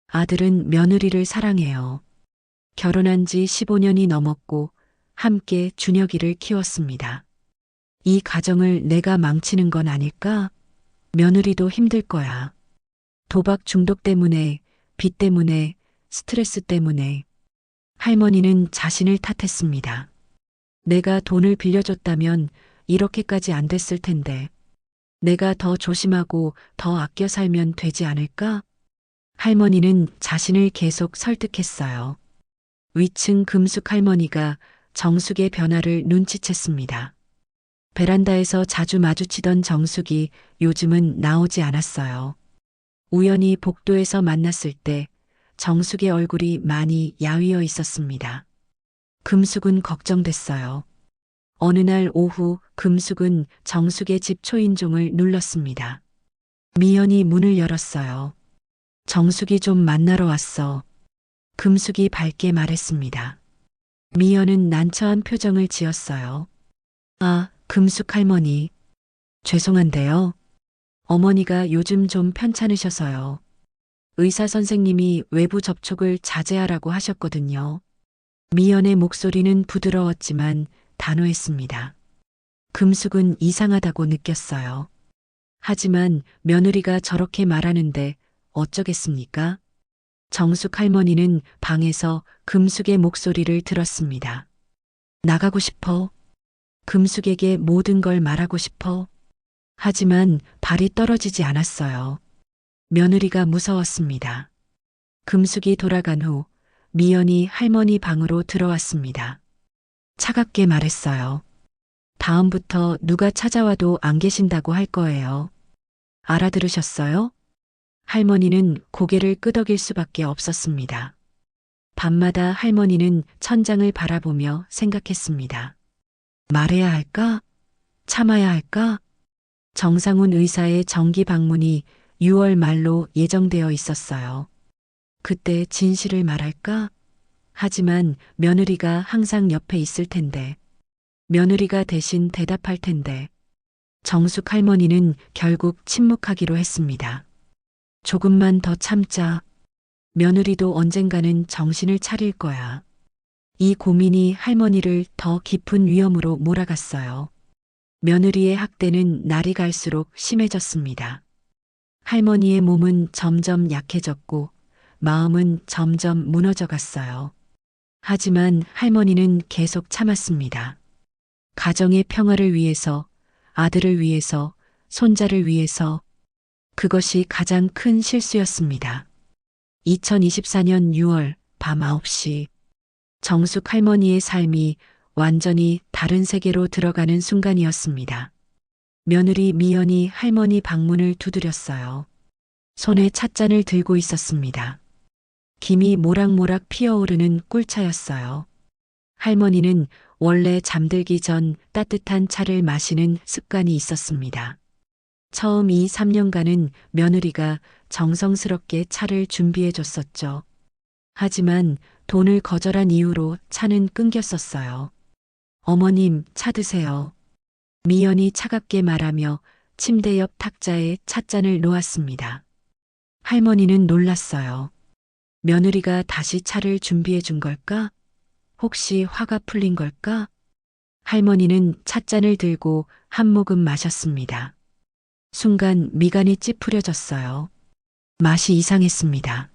아들은 며느리를 사랑해요. 결혼한 지 15년이 넘었고 함께 준혁이를 키웠습니다. 이 가정을 내가 망치는 건 아닐까? 며느리도 힘들 거야. 도박 중독 때문에, 빚 때문에, 스트레스 때문에. 할머니는 자신을 탓했습니다. 내가 돈을 빌려줬다면 이렇게까지 안 됐을 텐데. 내가 더 조심하고 더 아껴 살면 되지 않을까? 할머니는 자신을 계속 설득했어요. 위층 금숙 할머니가 정숙의 변화를 눈치챘습니다. 베란다에서 자주 마주치던 정숙이 요즘은 나오지 않았어요. 우연히 복도에서 만났을 때 정숙의 얼굴이 많이 야위어 있었습니다. 금숙은 걱정됐어요. 어느 날 오후 금숙은 정숙의 집 초인종을 눌렀습니다. 미연이 문을 열었어요. 정숙이 좀 만나러 왔어. 금숙이 밝게 말했습니다. 미연은 난처한 표정을 지었어요. 아, 금숙 할머니. 죄송한데요. 어머니가 요즘 좀 편찮으셔서요. 의사 선생님이 외부 접촉을 자제하라고 하셨거든요. 미연의 목소리는 부드러웠지만 단호했습니다. 금숙은 이상하다고 느꼈어요. 하지만 며느리가 저렇게 말하는데 어쩌겠습니까? 정숙 할머니는 방에서 금숙의 목소리를 들었습니다. 나가고 싶어. 금숙에게 모든 걸 말하고 싶어. 하지만 발이 떨어지지 않았어요. 며느리가 무서웠습니다. 금숙이 돌아간 후 미연이 할머니 방으로 들어왔습니다. 차갑게 말했어요. 다음부터 누가 찾아와도 안 계신다고 할 거예요. 알아들으셨어요? 할머니는 고개를 끄덕일 수밖에 없었습니다. 밤마다 할머니는 천장을 바라보며 생각했습니다. 말해야 할까? 참아야 할까? 정상훈 의사의 정기 방문이 6월 말로 예정되어 있었어요. 그때 진실을 말할까? 하지만 며느리가 항상 옆에 있을 텐데. 며느리가 대신 대답할 텐데. 정숙 할머니는 결국 침묵하기로 했습니다. 조금만 더 참자. 며느리도 언젠가는 정신을 차릴 거야. 이 고민이 할머니를 더 깊은 위험으로 몰아갔어요. 며느리의 학대는 날이 갈수록 심해졌습니다. 할머니의 몸은 점점 약해졌고 마음은 점점 무너져 갔어요. 하지만 할머니는 계속 참았습니다. 가정의 평화를 위해서, 아들을 위해서, 손자를 위해서. 그것이 가장 큰 실수였습니다. 2024년 6월 밤 9시 정숙 할머니의 삶이 완전히 다른 세계로 들어가는 순간이었습니다. 며느리 미연이 할머니 방문을 두드렸어요. 손에 찻잔을 들고 있었습니다. 김이 모락모락 피어오르는 꿀차였어요. 할머니는 원래 잠들기 전 따뜻한 차를 마시는 습관이 있었습니다. 처음 이 3년간은 며느리가 정성스럽게 차를 준비해 줬었죠. 하지만 돈을 거절한 이유로 차는 끊겼었어요. 어머님, 차 드세요. 미연이 차갑게 말하며 침대 옆 탁자에 찻잔을 놓았습니다. 할머니는 놀랐어요. 며느리가 다시 차를 준비해 준 걸까? 혹시 화가 풀린 걸까? 할머니는 찻잔을 들고 한 모금 마셨습니다. 순간 미간이 찌푸려졌어요. 맛이 이상했습니다.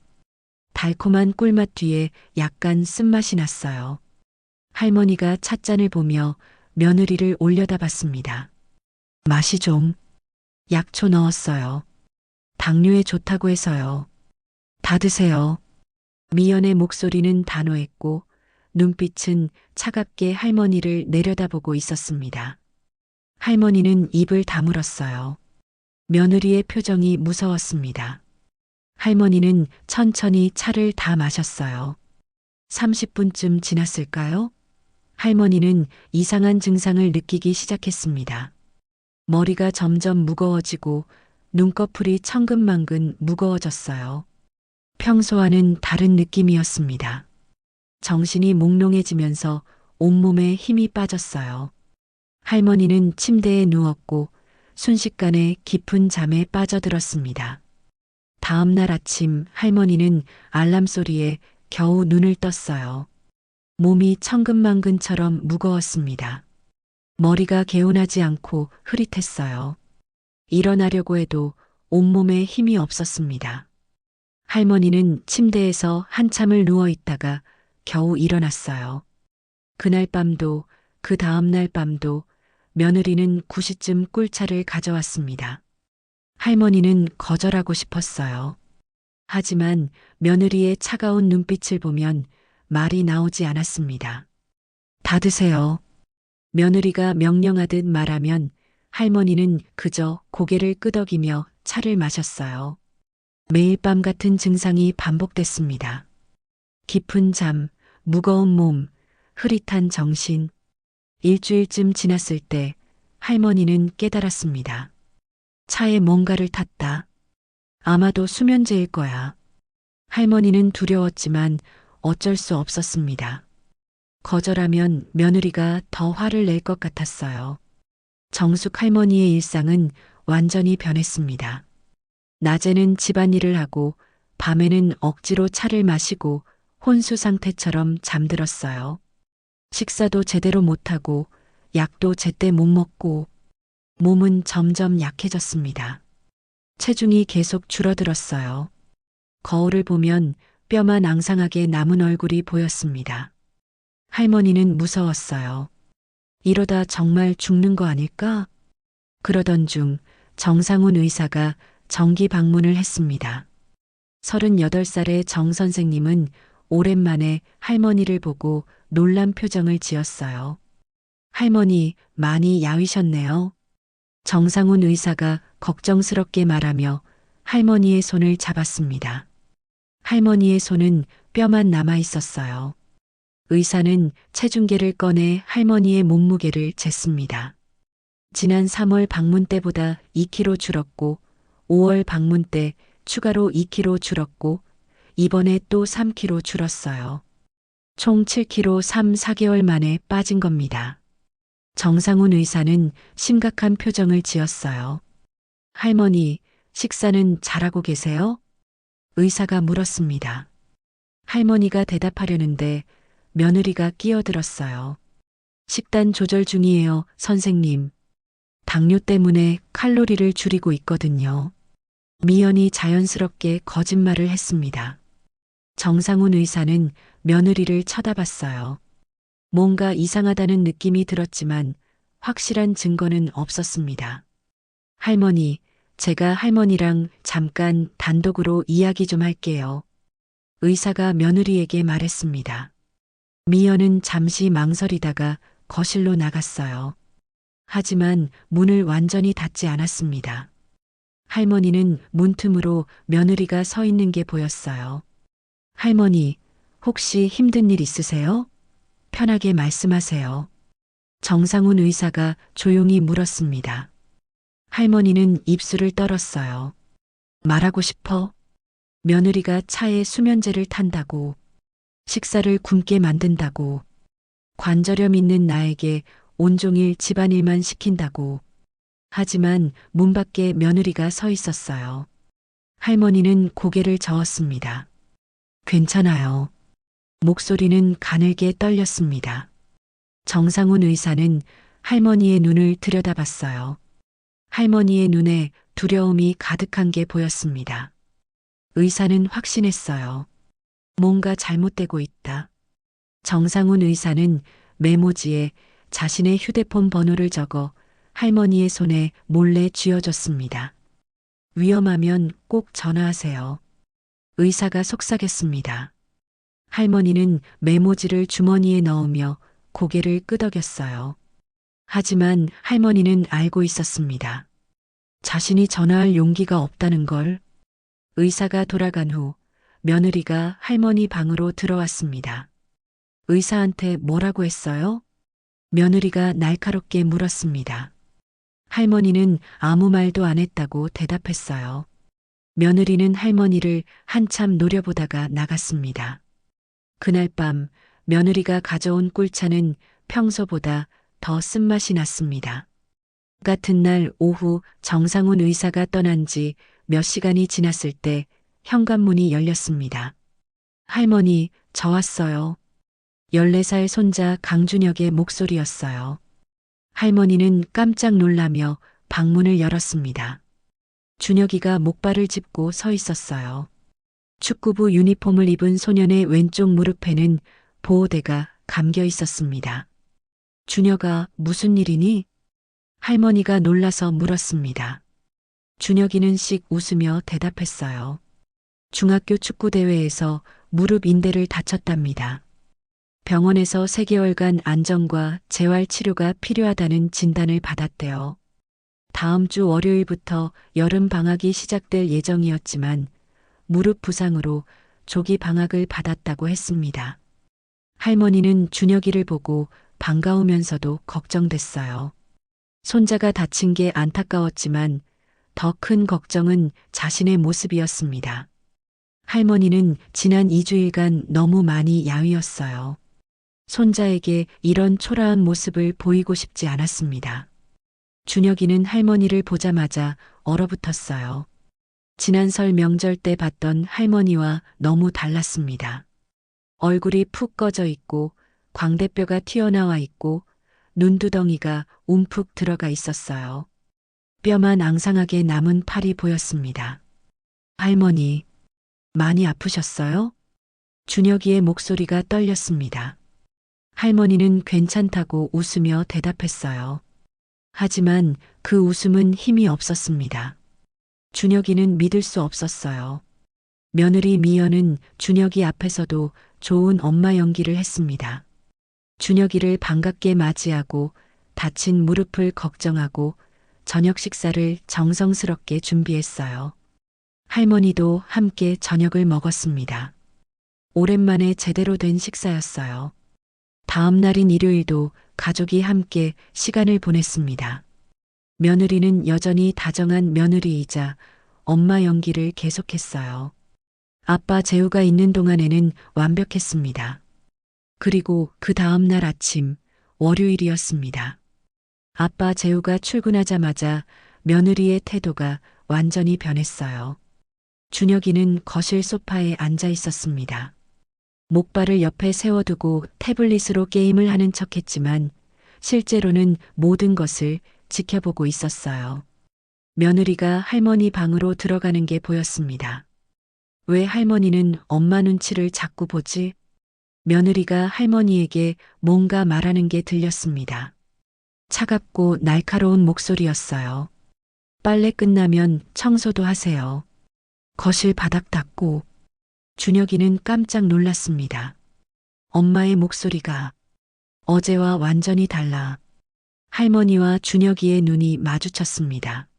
달콤한 꿀맛 뒤에 약간 쓴맛이 났어요. 할머니가 찻잔을 보며 며느리를 올려다봤습니다. 맛이 좀 약초 넣었어요. 당뇨에 좋다고 해서요. 다 드세요. 미연의 목소리는 단호했고 눈빛은 차갑게 할머니를 내려다보고 있었습니다. 할머니는 입을 다물었어요. 며느리의 표정이 무서웠습니다. 할머니는 천천히 차를 다 마셨어요. 30분쯤 지났을까요? 할머니는 이상한 증상을 느끼기 시작했습니다. 머리가 점점 무거워지고 눈꺼풀이 천근만근 무거워졌어요. 평소와는 다른 느낌이었습니다. 정신이 몽롱해지면서 온몸에 힘이 빠졌어요. 할머니는 침대에 누웠고 순식간에 깊은 잠에 빠져들었습니다. 다음 날 아침 할머니는 알람 소리에 겨우 눈을 떴어요. 몸이 천근만근처럼 무거웠습니다. 머리가 개운하지 않고 흐릿했어요. 일어나려고 해도 온몸에 힘이 없었습니다. 할머니는 침대에서 한참을 누워 있다가 겨우 일어났어요. 그날 밤도 그 다음 날 밤도 며느리는 9시쯤 꿀차를 가져왔습니다. 할머니는 거절하고 싶었어요. 하지만 며느리의 차가운 눈빛을 보면 말이 나오지 않았습니다. 다 드세요. 며느리가 명령하듯 말하면 할머니는 그저 고개를 끄덕이며 차를 마셨어요. 매일 밤 같은 증상이 반복됐습니다. 깊은 잠, 무거운 몸, 흐릿한 정신. 일주일쯤 지났을 때 할머니는 깨달았습니다. 차에 뭔가를 탔다. 아마도 수면제일 거야. 할머니는 두려웠지만 어쩔 수 없었습니다. 거절하면 며느리가 더 화를 낼 것 같았어요. 정숙 할머니의 일상은 완전히 변했습니다. 낮에는 집안일을 하고 밤에는 억지로 차를 마시고 혼수 상태처럼 잠들었어요. 식사도 제대로 못하고 약도 제때 못 먹고 몸은 점점 약해졌습니다. 체중이 계속 줄어들었어요. 거울을 보면 뼈만 앙상하게 남은 얼굴이 보였습니다. 할머니는 무서웠어요. 이러다 정말 죽는 거 아닐까? 그러던 중 정상훈 의사가 정기 방문을 했습니다. 38살의 정 선생님은 오랜만에 할머니를 보고 놀란 표정을 지었어요. 할머니 많이 야위셨네요. 정상훈 의사가 걱정스럽게 말하며 할머니의 손을 잡았습니다. 할머니의 손은 뼈만 남아 있었어요. 의사는 체중계를 꺼내 할머니의 몸무게를 쟀습니다. 지난 3월 방문 때보다 2kg 줄었고 5월 방문 때 추가로 2kg 줄었고 이번에 또 3kg 줄었어요. 총 7kg 3, 4개월 만에 빠진 겁니다. 정상훈 의사는 심각한 표정을 지었어요. 할머니, 식사는 잘하고 계세요? 의사가 물었습니다. 할머니가 대답하려는데 며느리가 끼어들었어요. 식단 조절 중이에요, 선생님. 당뇨 때문에 칼로리를 줄이고 있거든요. 미연이 자연스럽게 거짓말을 했습니다. 정상훈 의사는 며느리를 쳐다봤어요. 뭔가 이상하다는 느낌이 들었지만 확실한 증거는 없었습니다. 할머니, 제가 할머니랑 잠깐 단독으로 이야기 좀 할게요. 의사가 며느리에게 말했습니다. 미연은 잠시 망설이다가 거실로 나갔어요. 하지만 문을 완전히 닫지 않았습니다. 할머니는 문틈으로 며느리가 서 있는 게 보였어요. 할머니, 혹시 힘든 일 있으세요? 편하게 말씀하세요. 정상훈 의사가 조용히 물었습니다. 할머니는 입술을 떨었어요. 말하고 싶어? 며느리가 차에 수면제를 탄다고, 식사를 굶게 만든다고, 관절염 있는 나에게 온종일 집안일만 시킨다고. 하지만 문 밖에 며느리가 서 있었어요. 할머니는 고개를 저었습니다. 괜찮아요. 목소리는 가늘게 떨렸습니다. 정상훈 의사는 할머니의 눈을 들여다봤어요. 할머니의 눈에 두려움이 가득한 게 보였습니다. 의사는 확신했어요. 뭔가 잘못되고 있다. 정상훈 의사는 메모지에 자신의 휴대폰 번호를 적어 할머니의 손에 몰래 쥐어줬습니다. 위험하면 꼭 전화하세요. 의사가 속삭였습니다. 할머니는 메모지를 주머니에 넣으며 고개를 끄덕였어요. 하지만 할머니는 알고 있었습니다. 자신이 전화할 용기가 없다는 걸. 의사가 돌아간 후 며느리가 할머니 방으로 들어왔습니다. 의사한테 뭐라고 했어요? 며느리가 날카롭게 물었습니다. 할머니는 아무 말도 안 했다고 대답했어요. 며느리는 할머니를 한참 노려보다가 나갔습니다. 그날 밤 며느리가 가져온 꿀차는 평소보다 더 쓴맛이 났습니다. 같은 날 오후 정상훈 의사가 떠난 지 몇 시간이 지났을 때 현관문이 열렸습니다. 할머니, 저 왔어요. 14살 손자 강준혁의 목소리였어요. 할머니는 깜짝 놀라며 방문을 열었습니다. 준혁이가 목발을 짚고 서 있었어요. 축구부 유니폼을 입은 소년의 왼쪽 무릎에는 보호대가 감겨 있었습니다. 준혁아, 무슨 일이니? 할머니가 놀라서 물었습니다. 준혁이는 씩 웃으며 대답했어요. 중학교 축구대회에서 무릎 인대를 다쳤답니다. 병원에서 3개월간 안정과 재활 치료가 필요하다는 진단을 받았대요. 다음 주 월요일부터 여름 방학이 시작될 예정이었지만 무릎 부상으로 조기 방학을 받았다고 했습니다. 할머니는 준혁이를 보고 반가우면서도 걱정됐어요. 손자가 다친 게 안타까웠지만 더 큰 걱정은 자신의 모습이었습니다. 할머니는 지난 2주일간 너무 많이 야위었어요. 손자에게 이런 초라한 모습을 보이고 싶지 않았습니다. 준혁이는 할머니를 보자마자 얼어붙었어요. 지난 설 명절 때 봤던 할머니와 너무 달랐습니다. 얼굴이 푹 꺼져 있고 광대뼈가 튀어나와 있고 눈두덩이가 움푹 들어가 있었어요. 뼈만 앙상하게 남은 팔이 보였습니다. 할머니, 많이 아프셨어요? 준혁이의 목소리가 떨렸습니다. 할머니는 괜찮다고 웃으며 대답했어요. 하지만 그 웃음은 힘이 없었습니다. 준혁이는 믿을 수 없었어요. 며느리 미연은 준혁이 앞에서도 좋은 엄마 연기를 했습니다. 준혁이를 반갑게 맞이하고 다친 무릎을 걱정하고 저녁 식사를 정성스럽게 준비했어요. 할머니도 함께 저녁을 먹었습니다. 오랜만에 제대로 된 식사였어요. 다음 날인 일요일도 가족이 함께 시간을 보냈습니다. 며느리는 여전히 다정한 며느리이자 엄마 연기를 계속했어요. 아빠 재우가 있는 동안에는 완벽했습니다. 그리고 그 다음 날 아침, 월요일이었습니다. 아빠 재우가 출근하자마자 며느리의 태도가 완전히 변했어요. 준혁이는 거실 소파에 앉아 있었습니다. 목발을 옆에 세워두고 태블릿으로 게임을 하는 척했지만 실제로는 모든 것을 지켜보고 있었어요. 며느리가 할머니 방으로 들어가는 게 보였습니다. 왜 할머니는 엄마 눈치를 자꾸 보지? 며느리가 할머니에게 뭔가 말하는 게 들렸습니다. 차갑고 날카로운 목소리였어요. 빨래 끝나면 청소도 하세요. 거실 바닥 닦고. 준혁이는 깜짝 놀랐습니다. 엄마의 목소리가 어제와 완전히 달라. 할머니와 준혁이의 눈이 마주쳤습니다.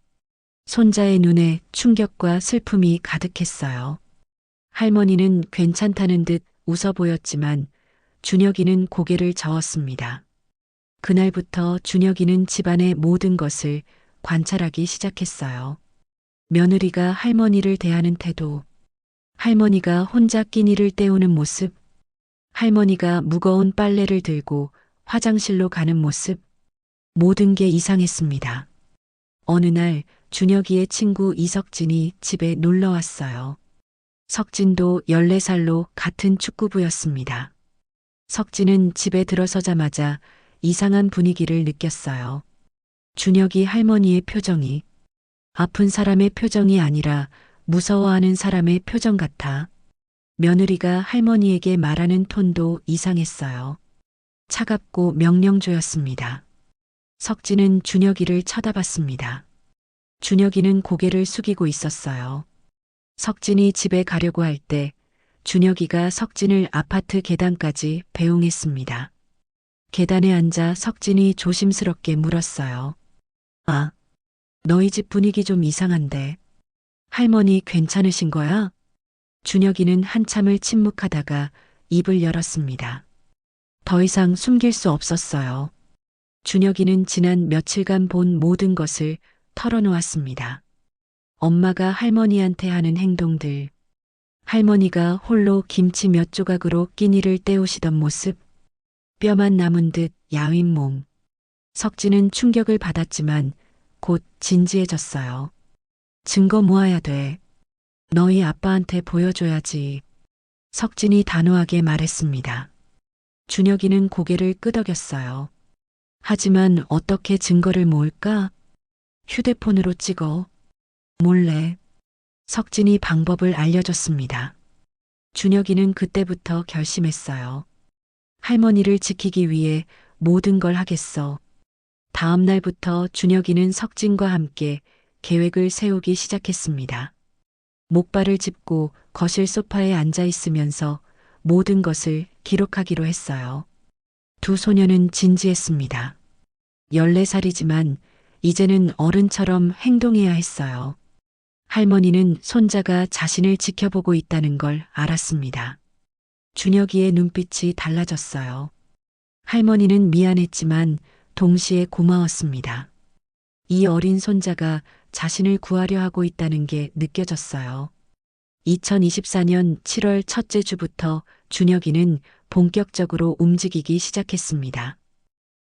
손자의 눈에 충격과 슬픔이 가득했어요. 할머니는 괜찮다는 듯 웃어 보였지만 준혁이는 고개를 저었습니다. 그날부터 준혁이는 집안의 모든 것을 관찰하기 시작했어요. 며느리가 할머니를 대하는 태도, 할머니가 혼자 끼니를 때우는 모습, 할머니가 무거운 빨래를 들고 화장실로 가는 모습, 모든 게 이상했습니다. 어느 날 준혁이의 친구 이석진이 집에 놀러 왔어요. 석진도 14살로 같은 축구부였습니다. 석진은 집에 들어서자마자 이상한 분위기를 느꼈어요. 준혁이 할머니의 표정이 아픈 사람의 표정이 아니라 무서워하는 사람의 표정 같아. 며느리가 할머니에게 말하는 톤도 이상했어요. 차갑고 명령조였습니다. 석진은 준혁이를 쳐다봤습니다. 준혁이는 고개를 숙이고 있었어요. 석진이 집에 가려고 할 때 준혁이가 석진을 아파트 계단까지 배웅했습니다. 계단에 앉아 석진이 조심스럽게 물었어요. 아, 너희 집 분위기 좀 이상한데. 할머니 괜찮으신 거야? 준혁이는 한참을 침묵하다가 입을 열었습니다. 더 이상 숨길 수 없었어요. 준혁이는 지난 며칠간 본 모든 것을 털어놓았습니다. 엄마가 할머니한테 하는 행동들, 할머니가 홀로 김치 몇 조각으로 끼니를 때우시던 모습, 뼈만 남은 듯 야윈 몸. 석진은 충격을 받았지만 곧 진지해졌어요. 증거 모아야 돼. 너희 아빠한테 보여줘야지. 석진이 단호하게 말했습니다. 준혁이는 고개를 끄덕였어요. 하지만 어떻게 증거를 모을까? 휴대폰으로 찍어. 몰래. 석진이 방법을 알려줬습니다. 준혁이는 그때부터 결심했어요. 할머니를 지키기 위해 모든 걸 하겠어. 다음 날부터 준혁이는 석진과 함께 계획을 세우기 시작했습니다. 목발을 짚고 거실 소파에 앉아 있으면서 모든 것을 기록하기로 했어요. 두 소녀는 진지했습니다. 14살이지만 이제는 어른처럼 행동해야 했어요. 할머니는 손자가 자신을 지켜보고 있다는 걸 알았습니다. 준혁이의 눈빛이 달라졌어요. 할머니는 미안했지만 동시에 고마웠습니다. 이 어린 손자가 자신을 구하려 하고 있다는 게 느껴졌어요. 2024년 7월 첫째 주부터 준혁이는 본격적으로 움직이기 시작했습니다.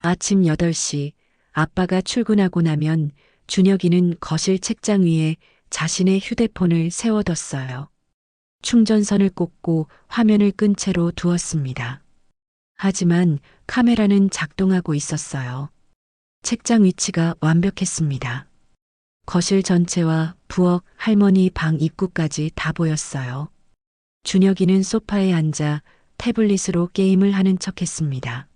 아침 8시 아빠가 출근하고 나면 준혁이는 거실 책장 위에 자신의 휴대폰을 세워뒀어요. 충전선을 꽂고 화면을 끈 채로 두었습니다. 하지만 카메라는 작동하고 있었어요. 책장 위치가 완벽했습니다. 거실 전체와 부엌, 할머니 방 입구까지 다 보였어요. 준혁이는 소파에 앉아 태블릿으로 게임을 하는 척했습니다.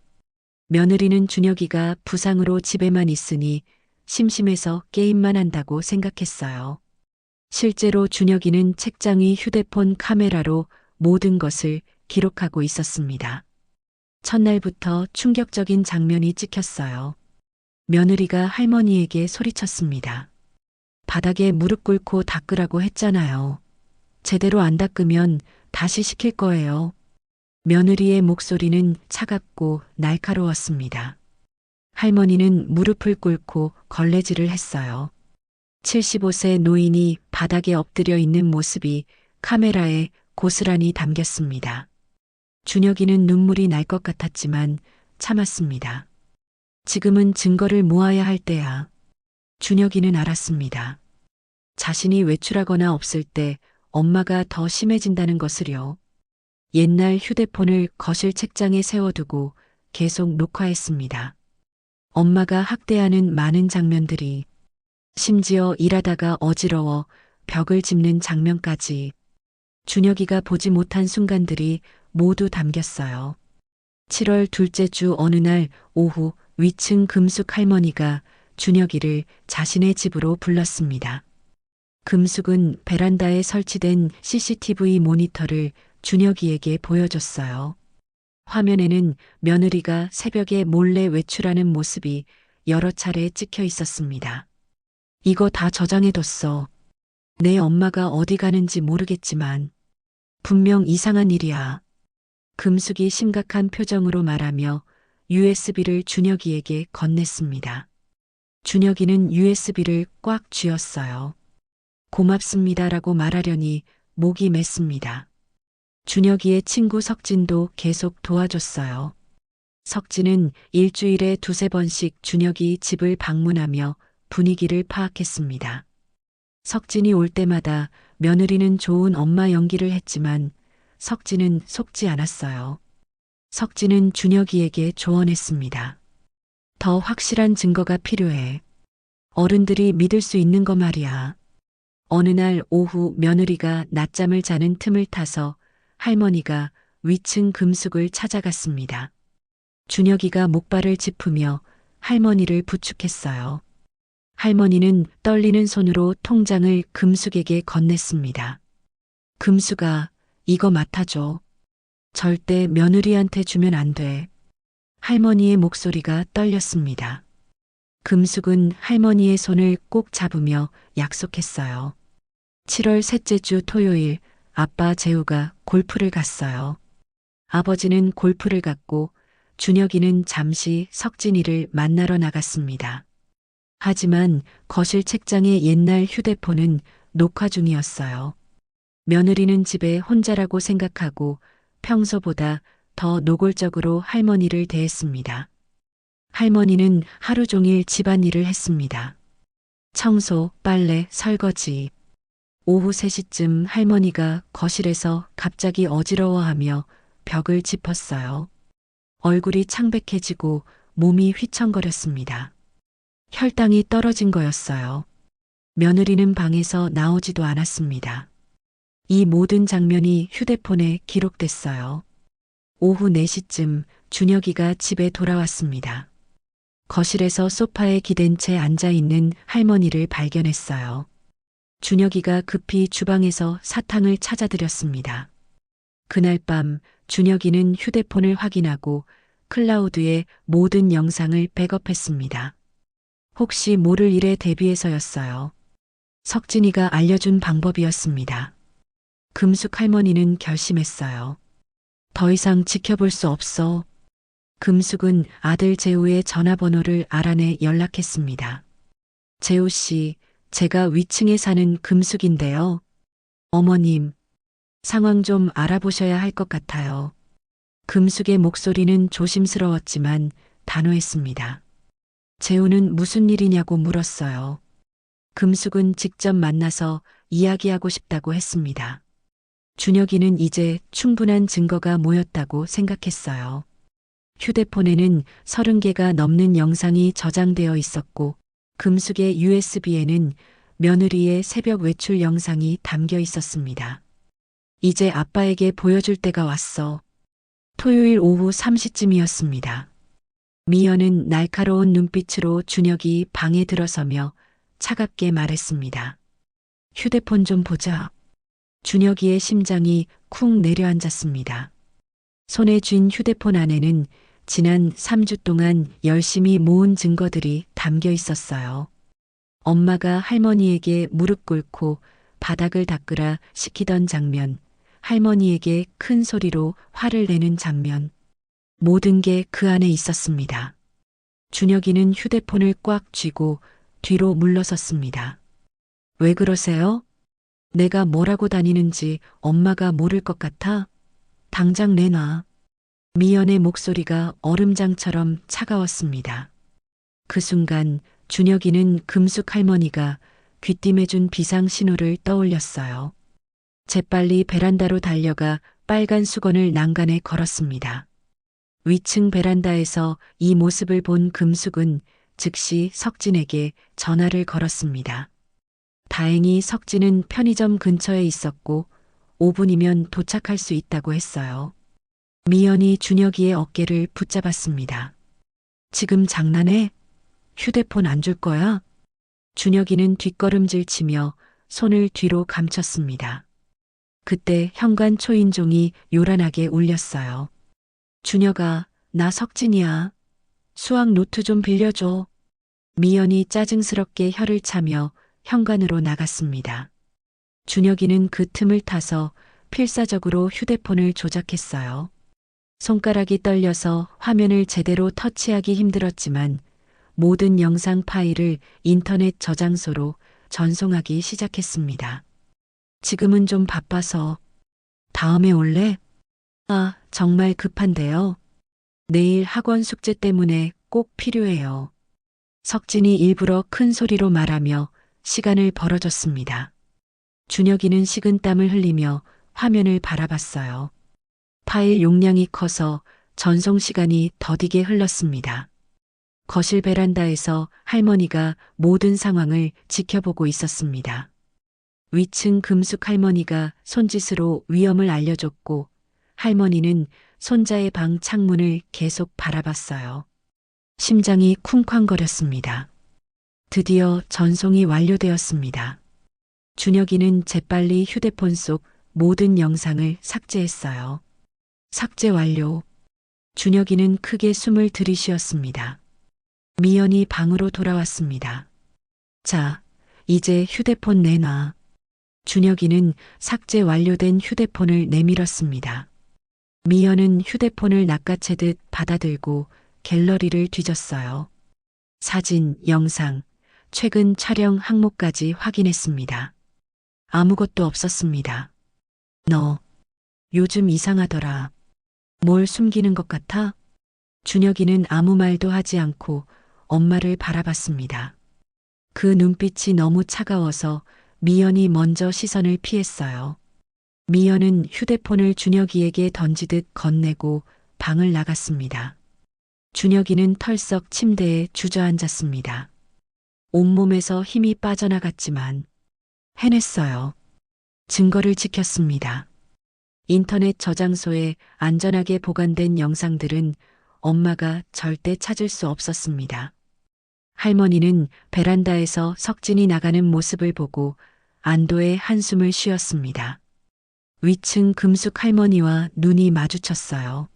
며느리는 준혁이가 부상으로 집에만 있으니 심심해서 게임만 한다고 생각했어요. 실제로 준혁이는 책장 위 휴대폰 카메라로 모든 것을 기록하고 있었습니다. 첫날부터 충격적인 장면이 찍혔어요. 며느리가 할머니에게 소리쳤습니다. 바닥에 무릎 꿇고 닦으라고 했잖아요. 제대로 안 닦으면 다시 시킬 거예요. 며느리의 목소리는 차갑고 날카로웠습니다. 할머니는 무릎을 꿇고 걸레질을 했어요. 75세 노인이 바닥에 엎드려 있는 모습이 카메라에 고스란히 담겼습니다. 준혁이는 눈물이 날 것 같았지만 참았습니다. 지금은 증거를 모아야 할 때야. 준혁이는 알았습니다. 자신이 외출하거나 없을 때 엄마가 더 심해진다는 것을요. 옛날 휴대폰을 거실 책장에 세워두고 계속 녹화했습니다. 엄마가 학대하는 많은 장면들이, 심지어 일하다가 어지러워 벽을 짚는 장면까지, 준혁이가 보지 못한 순간들이 모두 담겼어요. 7월 둘째 주 어느 날 오후 위층 금숙 할머니가 준혁이를 자신의 집으로 불렀습니다. 금숙은 베란다에 설치된 CCTV 모니터를 준혁이에게 보여줬어요. 화면에는 며느리가 새벽에 몰래 외출하는 모습이 여러 차례 찍혀 있었습니다. 이거 다 저장해뒀어. 내 엄마가 어디 가는지 모르겠지만 분명 이상한 일이야. 금숙이 심각한 표정으로 말하며 USB를 준혁이에게 건넸습니다. 준혁이는 USB를 꽉 쥐었어요. 고맙습니다라고 말하려니 목이 맸습니다. 준혁이의 친구 석진도 계속 도와줬어요. 석진은 일주일에 두세 번씩 준혁이 집을 방문하며 분위기를 파악했습니다. 석진이 올 때마다 며느리는 좋은 엄마 연기를 했지만 석진은 속지 않았어요. 석진은 준혁이에게 조언했습니다. 더 확실한 증거가 필요해. 어른들이 믿을 수 있는 거 말이야. 어느 날 오후 며느리가 낮잠을 자는 틈을 타서 할머니가 위층 금숙을 찾아갔습니다. 준혁이가 목발을 짚으며 할머니를 부축했어요. 할머니는 떨리는 손으로 통장을 금숙에게 건넸습니다. 금숙아, 이거 맡아줘. 절대 며느리한테 주면 안 돼. 할머니의 목소리가 떨렸습니다. 금숙은 할머니의 손을 꼭 잡으며 약속했어요. 7월 셋째 주 토요일, 아빠 재우가 골프를 갔어요. 아버지는 골프를 갔고 준혁이는 잠시 석진이를 만나러 나갔습니다. 하지만 거실 책장의 옛날 휴대폰은 녹화 중이었어요. 며느리는 집에 혼자라고 생각하고 평소보다 더 노골적으로 할머니를 대했습니다. 할머니는 하루 종일 집안일을 했습니다. 청소, 빨래, 설거지. 오후 3시쯤 할머니가 거실에서 갑자기 어지러워하며 벽을 짚었어요. 얼굴이 창백해지고 몸이 휘청거렸습니다. 혈당이 떨어진 거였어요. 며느리는 방에서 나오지도 않았습니다. 이 모든 장면이 휴대폰에 기록됐어요. 오후 4시쯤 준혁이가 집에 돌아왔습니다. 거실에서 소파에 기댄 채 앉아있는 할머니를 발견했어요. 준혁이가 급히 주방에서 사탕을 찾아드렸습니다. 그날 밤 준혁이는 휴대폰을 확인하고 클라우드에 모든 영상을 백업했습니다. 혹시 모를 일에 대비해서였어요. 석진이가 알려준 방법이었습니다. 금숙 할머니는 결심했어요. 더 이상 지켜볼 수 없어. 금숙은 아들 재우의 전화번호를 알아내 연락했습니다. 재우 씨, 제가 위층에 사는 금숙인데요. 어머님, 상황 좀 알아보셔야 할 것 같아요. 금숙의 목소리는 조심스러웠지만 단호했습니다. 재우는 무슨 일이냐고 물었어요. 금숙은 직접 만나서 이야기하고 싶다고 했습니다. 준혁이는 이제 충분한 증거가 모였다고 생각했어요. 휴대폰에는 30개가 넘는 영상이 저장되어 있었고 금숙의 USB에는 며느리의 새벽 외출 영상이 담겨 있었습니다. 이제 아빠에게 보여줄 때가 왔어. 토요일 오후 3시쯤이었습니다. 미연은 날카로운 눈빛으로 준혁이 방에 들어서며 차갑게 말했습니다. 휴대폰 좀 보자. 준혁이의 심장이 쿵 내려앉았습니다. 손에 쥔 휴대폰 안에는 지난 3주 동안 열심히 모은 증거들이 담겨 있었어요. 엄마가 할머니에게 무릎 꿇고 바닥을 닦으라 시키던 장면, 할머니에게 큰 소리로 화를 내는 장면, 모든 게 그 안에 있었습니다. 준혁이는 휴대폰을 꽉 쥐고 뒤로 물러섰습니다. 왜 그러세요? 내가 뭐라고 다니는지 엄마가 모를 것 같아? 당장 내놔. 미연의 목소리가 얼음장처럼 차가웠습니다. 그 순간 준혁이는 금숙 할머니가 귀띔해준 비상 신호를 떠올렸어요. 재빨리 베란다로 달려가 빨간 수건을 난간에 걸었습니다. 위층 베란다에서 이 모습을 본 금숙은 즉시 석진에게 전화를 걸었습니다. 다행히 석진은 편의점 근처에 있었고 5분이면 도착할 수 있다고 했어요. 미연이 준혁이의 어깨를 붙잡았습니다. 지금 장난해? 휴대폰 안 줄 거야? 준혁이는 뒷걸음질 치며 손을 뒤로 감췄습니다. 그때 현관 초인종이 요란하게 울렸어요. 준혁아, 나 석진이야. 수학 노트 좀 빌려줘. 미연이 짜증스럽게 혀를 차며 현관으로 나갔습니다. 준혁이는 그 틈을 타서 필사적으로 휴대폰을 조작했어요. 손가락이 떨려서 화면을 제대로 터치하기 힘들었지만 모든 영상 파일을 인터넷 저장소로 전송하기 시작했습니다. 지금은 좀 바빠서 다음에 올래? 아, 정말 급한데요. 내일 학원 숙제 때문에 꼭 필요해요. 석진이 일부러 큰 소리로 말하며 시간을 벌어줬습니다. 준혁이는 식은땀을 흘리며 화면을 바라봤어요. 파일 용량이 커서 전송 시간이 더디게 흘렀습니다. 거실 베란다에서 할머니가 모든 상황을 지켜보고 있었습니다. 위층 금숙 할머니가 손짓으로 위험을 알려줬고 할머니는 손자의 방 창문을 계속 바라봤어요. 심장이 쿵쾅거렸습니다. 드디어 전송이 완료되었습니다. 준혁이는 재빨리 휴대폰 속 모든 영상을 삭제했어요. 삭제 완료. 준혁이는 크게 숨을 들이쉬었습니다. 미연이 방으로 돌아왔습니다. 자, 이제 휴대폰 내놔. 준혁이는 삭제 완료된 휴대폰을 내밀었습니다. 미연은 휴대폰을 낚아채듯 받아들고 갤러리를 뒤졌어요. 사진, 영상, 최근 촬영 항목까지 확인했습니다. 아무것도 없었습니다. 너, 요즘 이상하더라. 뭘 숨기는 것 같아? 준혁이는 아무 말도 하지 않고 엄마를 바라봤습니다. 그 눈빛이 너무 차가워서 미연이 먼저 시선을 피했어요. 미연은 휴대폰을 준혁이에게 던지듯 건네고 방을 나갔습니다. 준혁이는 털썩 침대에 주저앉았습니다. 온몸에서 힘이 빠져나갔지만 해냈어요. 증거를 지켰습니다. 인터넷 저장소에 안전하게 보관된 영상들은 엄마가 절대 찾을 수 없었습니다. 할머니는 베란다에서 석진이 나가는 모습을 보고 안도의 한숨을 쉬었습니다. 위층 금숙 할머니와 눈이 마주쳤어요.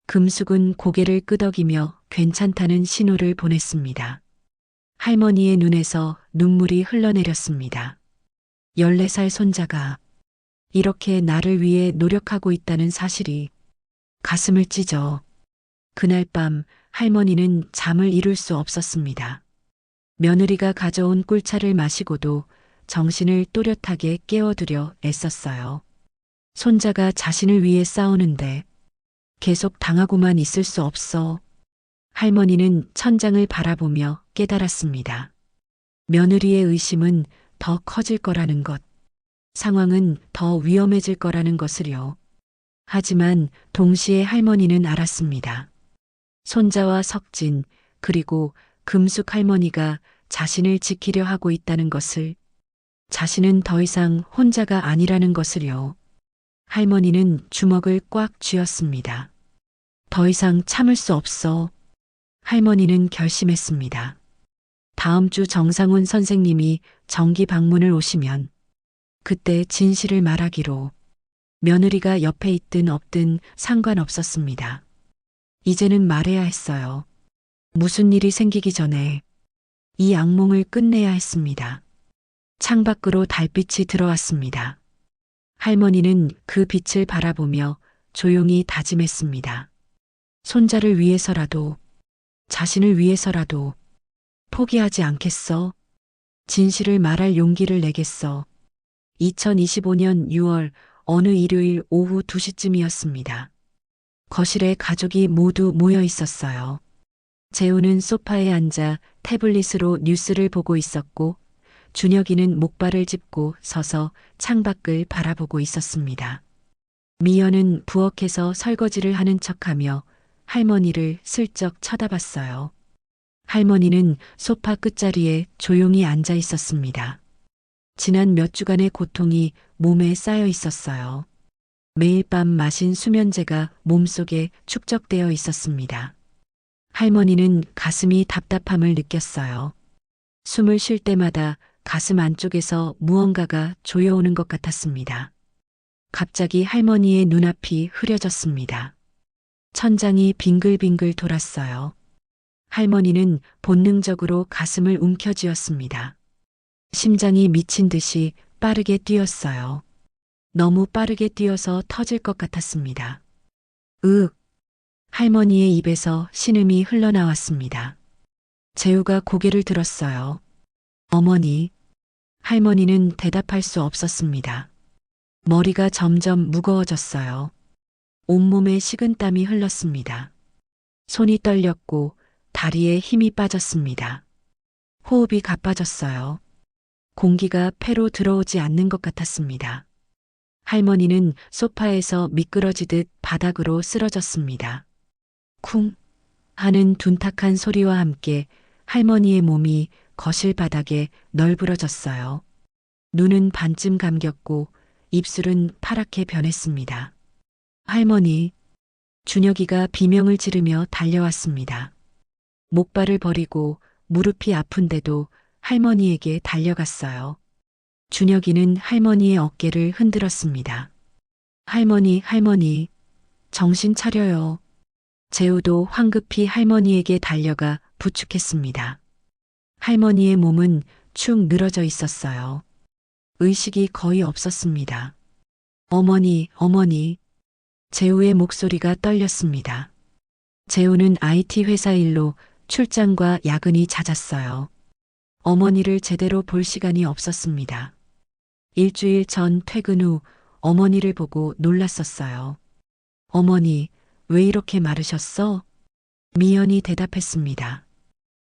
금숙은 고개를 끄덕이며 괜찮다는 신호를 보냈습니다. 할머니의 눈에서 눈물이 흘러내렸습니다. 14살 손자가 이렇게 나를 위해 노력하고 있다는 사실이 가슴을 찢어. 그날 밤 할머니는 잠을 이룰 수 없었습니다. 며느리가 가져온 꿀차를 마시고도 정신을 또렷하게 깨워두려 애썼어요. 손자가 자신을 위해 싸우는데 계속 당하고만 있을 수 없어. 할머니는 천장을 바라보며 깨달았습니다. 며느리의 의심은 더 커질 거라는 것, 상황은 더 위험해질 거라는 것을요. 하지만 동시에 할머니는 알았습니다. 손자와 석진, 그리고 금숙 할머니가 자신을 지키려 하고 있다는 것을, 자신은 더 이상 혼자가 아니라는 것을요. 할머니는 주먹을 꽉 쥐었습니다. 더 이상 참을 수 없어. 할머니는 결심했습니다. 다음 주 정상훈 선생님이 정기 방문을 오시면 그때 진실을 말하기로. 며느리가 옆에 있든 없든 상관없었습니다. 이제는 말해야 했어요. 무슨 일이 생기기 전에 이 악몽을 끝내야 했습니다. 창밖으로 달빛이 들어왔습니다. 할머니는 그 빛을 바라보며 조용히 다짐했습니다. 손자를 위해서라도, 자신을 위해서라도 포기하지 않겠어. 진실을 말할 용기를 내겠어. 2025년 6월 어느 일요일 오후 2시쯤이었습니다. 거실에 가족이 모두 모여 있었어요. 재우는 소파에 앉아 태블릿으로 뉴스를 보고 있었고, 준혁이는 목발을 짚고 서서 창밖을 바라보고 있었습니다. 미연은 부엌에서 설거지를 하는 척하며 할머니를 슬쩍 쳐다봤어요. 할머니는 소파 끝자리에 조용히 앉아 있었습니다. 지난 몇 주간의 고통이 몸에 쌓여 있었어요. 매일 밤 마신 수면제가 몸속에 축적되어 있었습니다. 할머니는 가슴이 답답함을 느꼈어요. 숨을 쉴 때마다 가슴 안쪽에서 무언가가 조여오는 것 같았습니다. 갑자기 할머니의 눈앞이 흐려졌습니다. 천장이 빙글빙글 돌았어요. 할머니는 본능적으로 가슴을 움켜쥐었습니다. 심장이 미친 듯이 빠르게 뛰었어요. 너무 빠르게 뛰어서 터질 것 같았습니다. 할머니의 입에서 신음이 흘러나왔습니다. 재우가 고개를 들었어요. 어머니. 할머니는 대답할 수 없었습니다. 머리가 점점 무거워졌어요. 온몸에 식은땀이 흘렀습니다. 손이 떨렸고 다리에 힘이 빠졌습니다. 호흡이 가빠졌어요. 공기가 폐로 들어오지 않는 것 같았습니다. 할머니는 소파에서 미끄러지듯 바닥으로 쓰러졌습니다. 쿵. 하는 둔탁한 소리와 함께 할머니의 몸이 거실 바닥에 널브러졌어요. 눈은 반쯤 감겼고 입술은 파랗게 변했습니다. 할머니, 준혁이가 비명을 지르며 달려왔습니다. 목발을 버리고 무릎이 아픈데도 할머니에게 달려갔어요. 준혁이는 할머니의 어깨를 흔들었습니다. 할머니, 할머니, 정신 차려요. 재우도 황급히 할머니에게 달려가 부축했습니다. 할머니의 몸은 축 늘어져 있었어요. 의식이 거의 없었습니다. 어머니, 어머니. 재우의 목소리가 떨렸습니다. 재우는 IT 회사 일로 출장과 야근이 잦았어요. 어머니를 제대로 볼 시간이 없었습니다. 일주일 전 퇴근 후 어머니를 보고 놀랐었어요. 어머니, 왜 이렇게 마르셨어? 미연이 대답했습니다.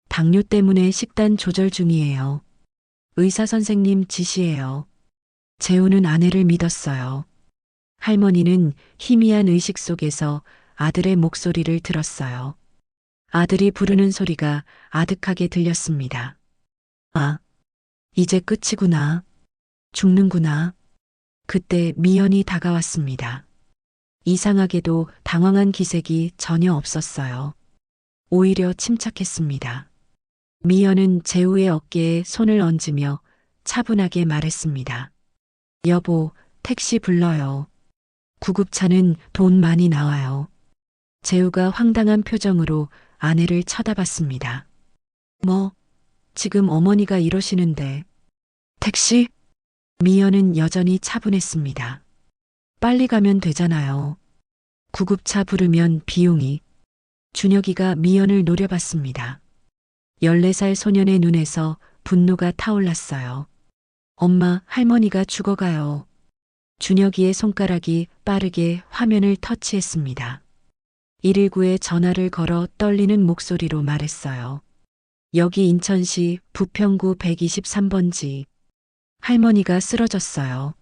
당뇨 때문에 식단 조절 중이에요. 의사 선생님 지시예요. 재우는 아내를 믿었어요. 할머니는 희미한 의식 속에서 아들의 목소리를 들었어요. 아들이 부르는 소리가 아득하게 들렸습니다. 아, 이제 끝이구나. 죽는구나. 그때 미연이 다가왔습니다. 이상하게도 당황한 기색이 전혀 없었어요. 오히려 침착했습니다. 미연은 재우의 어깨에 손을 얹으며 차분하게 말했습니다. 여보, 택시 불러요. 구급차는 돈 많이 나와요. 재우가 황당한 표정으로 아내를 쳐다봤습니다. 뭐, 지금 어머니가 이러시는데. 택시? 미연은 여전히 차분했습니다. 빨리 가면 되잖아요. 구급차 부르면 비용이. 준혁이가 미연을 노려봤습니다. 14살 소년의 눈에서 분노가 타올랐어요. 엄마, 할머니가 죽어가요. 준혁이의 손가락이 빠르게 화면을 터치했습니다. 119에 전화를 걸어 떨리는 목소리로 말했어요. 여기 인천시 부평구 123번지. 할머니가 쓰러졌어요.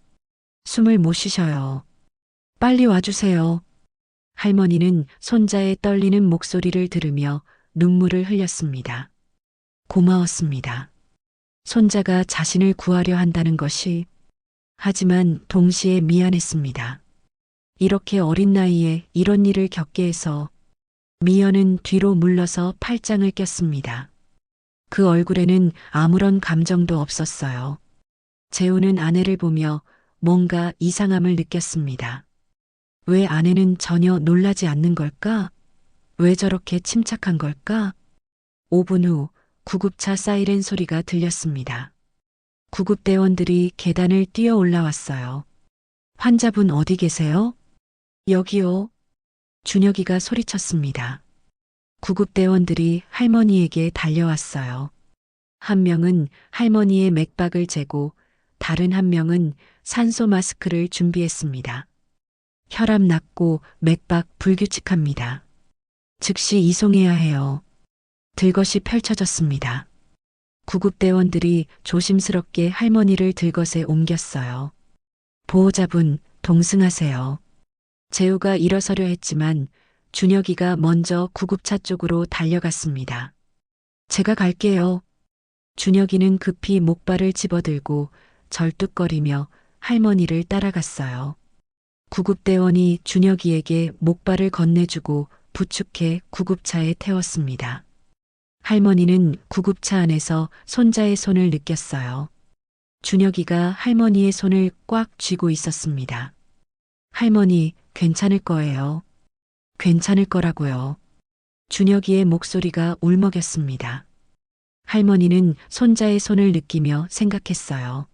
숨을 못 쉬셔요. 빨리 와주세요. 할머니는 손자의 떨리는 목소리를 들으며 눈물을 흘렸습니다. 고마웠습니다. 손자가 자신을 구하려 한다는 것이. 하지만 동시에 미안했습니다. 이렇게 어린 나이에 이런 일을 겪게 해서. 미연은 뒤로 물러서 팔짱을 꼈습니다. 그 얼굴에는 아무런 감정도 없었어요. 재우는 아내를 보며 뭔가 이상함을 느꼈습니다. 왜 아내는 전혀 놀라지 않는 걸까? 왜 저렇게 침착한 걸까? 5분 후 구급차 사이렌 소리가 들렸습니다. 구급대원들이 계단을 뛰어 올라왔어요. 환자분 어디 계세요? 여기요. 준혁이가 소리쳤습니다. 구급대원들이 할머니에게 달려왔어요. 한 명은 할머니의 맥박을 재고 다른 한 명은 산소 마스크를 준비했습니다. 혈압 낮고 맥박 불규칙합니다. 즉시 이송해야 해요. 들것이 펼쳐졌습니다. 구급대원들이 조심스럽게 할머니를 들것에 옮겼어요. 보호자분, 동승하세요. 재우가 일어서려 했지만 준혁이가 먼저 구급차 쪽으로 달려갔습니다. 제가 갈게요. 준혁이는 급히 목발을 집어들고 절뚝거리며 할머니를 따라갔어요. 구급대원이 준혁이에게 목발을 건네주고 부축해 구급차에 태웠습니다. 할머니는 구급차 안에서 손자의 손을 느꼈어요. 준혁이가 할머니의 손을 꽉 쥐고 있었습니다. 할머니, 괜찮을 거예요. 괜찮을 거라고요. 준혁이의 목소리가 울먹였습니다. 할머니는 손자의 손을 느끼며 생각했어요.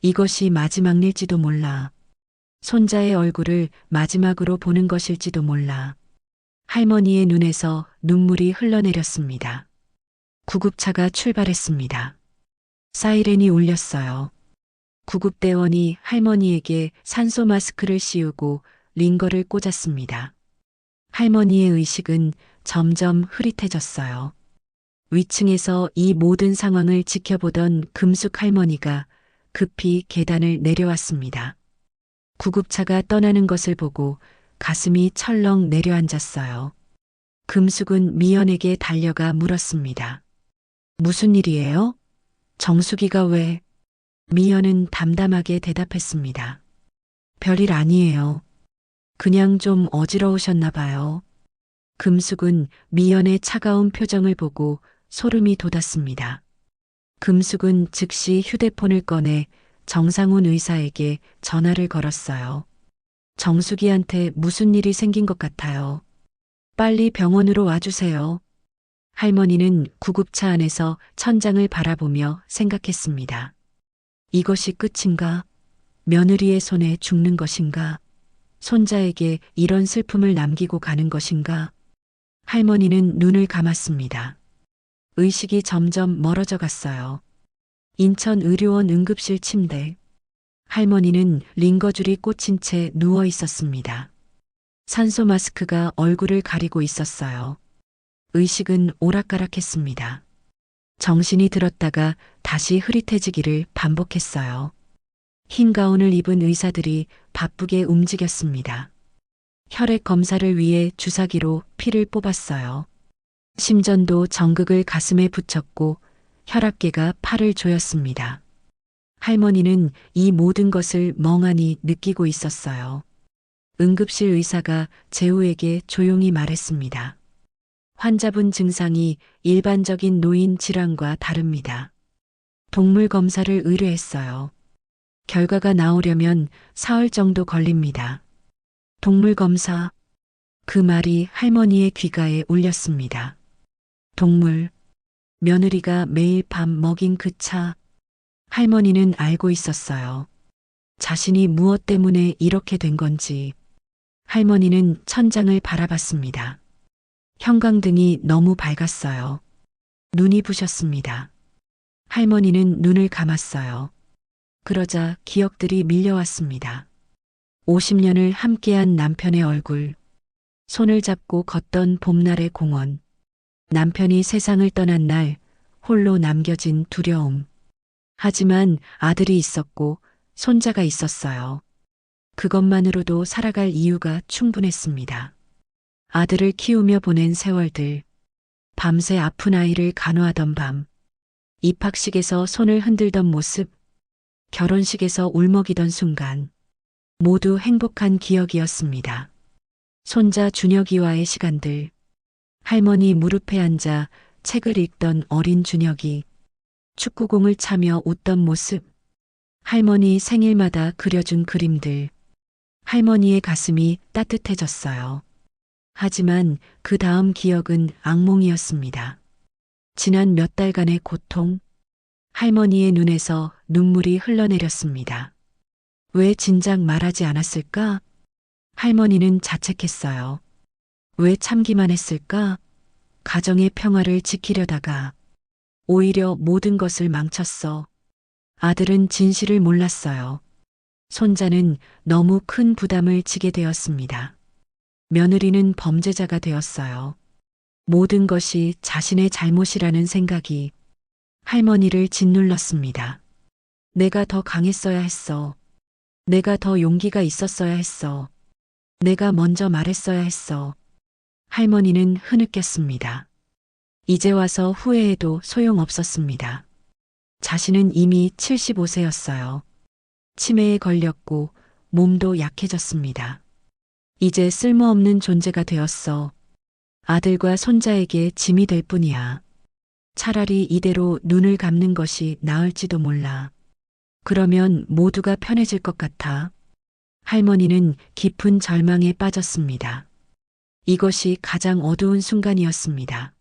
이것이 마지막 일지도 몰라. 손자의 얼굴을 마지막으로 보는 것일지도 몰라. 할머니의 눈에서 눈물이 흘러내렸습니다. 구급차가 출발했습니다. 사이렌이 울렸어요. 구급대원이 할머니에게 산소 마스크를 씌우고 링거를 꽂았습니다. 할머니의 의식은 점점 흐릿해졌어요. 위층에서 이 모든 상황을 지켜보던 금숙 할머니가 급히 계단을 내려왔습니다. 구급차가 떠나는 것을 보고 가슴이 철렁 내려앉았어요. 금숙은 미연에게 달려가 물었습니다. 무슨 일이에요? 정숙이가 왜? 미연은 담담하게 대답했습니다. 별일 아니에요. 그냥 좀 어지러우셨나 봐요. 금숙은 미연의 차가운 표정을 보고 소름이 돋았습니다. 금숙은 즉시 휴대폰을 꺼내 정상훈 의사에게 전화를 걸었어요. 정숙이한테 무슨 일이 생긴 것 같아요. 빨리 병원으로 와주세요. 할머니는 구급차 안에서 천장을 바라보며 생각했습니다. 이것이 끝인가? 며느리의 손에 죽는 것인가? 손자에게 이런 슬픔을 남기고 가는 것인가? 할머니는 눈을 감았습니다. 의식이 점점 멀어져 갔어요. 인천의료원 응급실 침대. 할머니는 링거줄이 꽂힌 채 누워 있었습니다. 산소 마스크가 얼굴을 가리고 있었어요. 의식은 오락가락했습니다. 정신이 들었다가 다시 흐릿해지기를 반복했어요. 흰 가운을 입은 의사들이 바쁘게 움직였습니다. 혈액 검사를 위해 주사기로 피를 뽑았어요. 심전도 정극을 가슴에 붙였고 혈압계가 팔을 조였습니다. 할머니는 이 모든 것을 멍하니 느끼고 있었어요. 응급실 의사가 재우에게 조용히 말했습니다. 환자분 증상이 일반적인 노인 질환과 다릅니다. 동물 검사를 의뢰했어요. 결과가 나오려면 사흘 정도 걸립니다. 동물 검사. 그 말이 할머니의 귀가에 울렸습니다. 동물. 며느리가 매일 밤 먹인 그 차. 할머니는 알고 있었어요. 자신이 무엇 때문에 이렇게 된 건지. 할머니는 천장을 바라봤습니다. 형광등이 너무 밝았어요. 눈이 부셨습니다. 할머니는 눈을 감았어요. 그러자 기억들이 밀려왔습니다. 50년을 함께한 남편의 얼굴, 손을 잡고 걷던 봄날의 공원, 남편이 세상을 떠난 날 홀로 남겨진 두려움. 하지만 아들이 있었고 손자가 있었어요. 그것만으로도 살아갈 이유가 충분했습니다. 아들을 키우며 보낸 세월들, 밤새 아픈 아이를 간호하던 밤, 입학식에서 손을 흔들던 모습, 결혼식에서 울먹이던 순간, 모두 행복한 기억이었습니다. 손자 준혁이와의 시간들, 할머니 무릎에 앉아 책을 읽던 어린 준혁이, 축구공을 차며 웃던 모습, 할머니 생일마다 그려준 그림들, 할머니의 가슴이 따뜻해졌어요. 하지만 그 다음 기억은 악몽이었습니다. 지난 몇 달간의 고통, 할머니의 눈에서 눈물이 흘러내렸습니다. 왜 진작 말하지 않았을까? 할머니는 자책했어요. 왜 참기만 했을까? 가정의 평화를 지키려다가 오히려 모든 것을 망쳤어. 아들은 진실을 몰랐어요. 손자는 너무 큰 부담을 지게 되었습니다. 며느리는 범죄자가 되었어요. 모든 것이 자신의 잘못이라는 생각이 할머니를 짓눌렀습니다. 내가 더 강했어야 했어. 내가 더 용기가 있었어야 했어. 내가 먼저 말했어야 했어. 할머니는 흐느꼈습니다. 이제 와서 후회해도 소용없었습니다. 자신은 이미 75세였어요. 치매에 걸렸고 몸도 약해졌습니다. 이제 쓸모없는 존재가 되었어. 아들과 손자에게 짐이 될 뿐이야. 차라리 이대로 눈을 감는 것이 나을지도 몰라. 그러면 모두가 편해질 것 같아. 할머니는 깊은 절망에 빠졌습니다. 이것이 가장 어두운 순간이었습니다.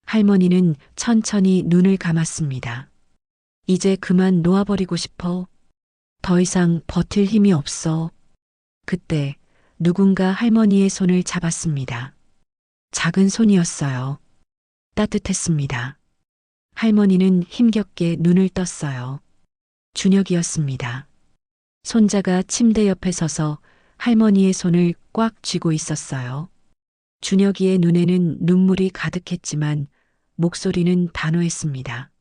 할머니는 천천히 눈을 감았습니다. 이제 그만 놓아버리고 싶어. 더 이상 버틸 힘이 없어. 그때 누군가 할머니의 손을 잡았습니다. 작은 손이었어요. 따뜻했습니다. 할머니는 힘겹게 눈을 떴어요. 준혁이었습니다. 손자가 침대 옆에 서서 할머니의 손을 꽉 쥐고 있었어요. 준혁이의 눈에는 눈물이 가득했지만 목소리는 단호했습니다.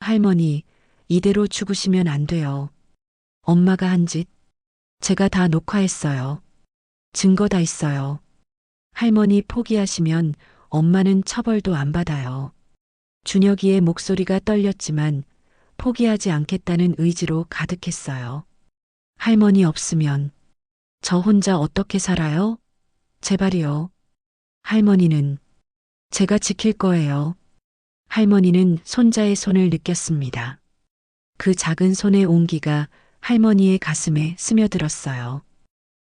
할머니, 이대로 죽으시면 안 돼요. 엄마가 한 짓, 제가 다 녹화했어요. 증거 다 있어요. 할머니 포기하시면 엄마는 처벌도 안 받아요. 준혁이의 목소리가 떨렸지만 포기하지 않겠다는 의지로 가득했어요. 할머니 없으면 저 혼자 어떻게 살아요? 제발이요. 할머니는 제가 지킬 거예요. 할머니는 손자의 손을 느꼈습니다. 그 작은 손의 온기가 할머니의 가슴에 스며들었어요.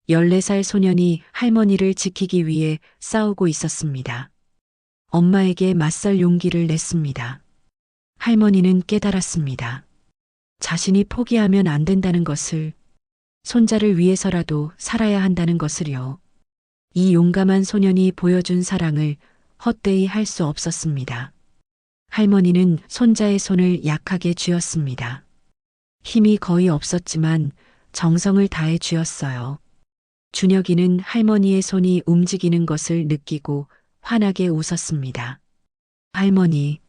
14살 소년이 할머니를 지키기 위해 싸우고 있었습니다. 엄마에게 맞설 용기를 냈습니다. 할머니는 깨달았습니다. 자신이 포기하면 안 된다는 것을, 손자를 위해서라도 살아야 한다는 것을요. 이 용감한 소년이 보여준 사랑을 헛되이 할 수 없었습니다. 할머니는 손자의 손을 약하게 쥐었습니다. 힘이 거의 없었지만 정성을 다해 쥐었어요. 준혁이는 할머니의 손이 움직이는 것을 느끼고 환하게 웃었습니다. 할머니,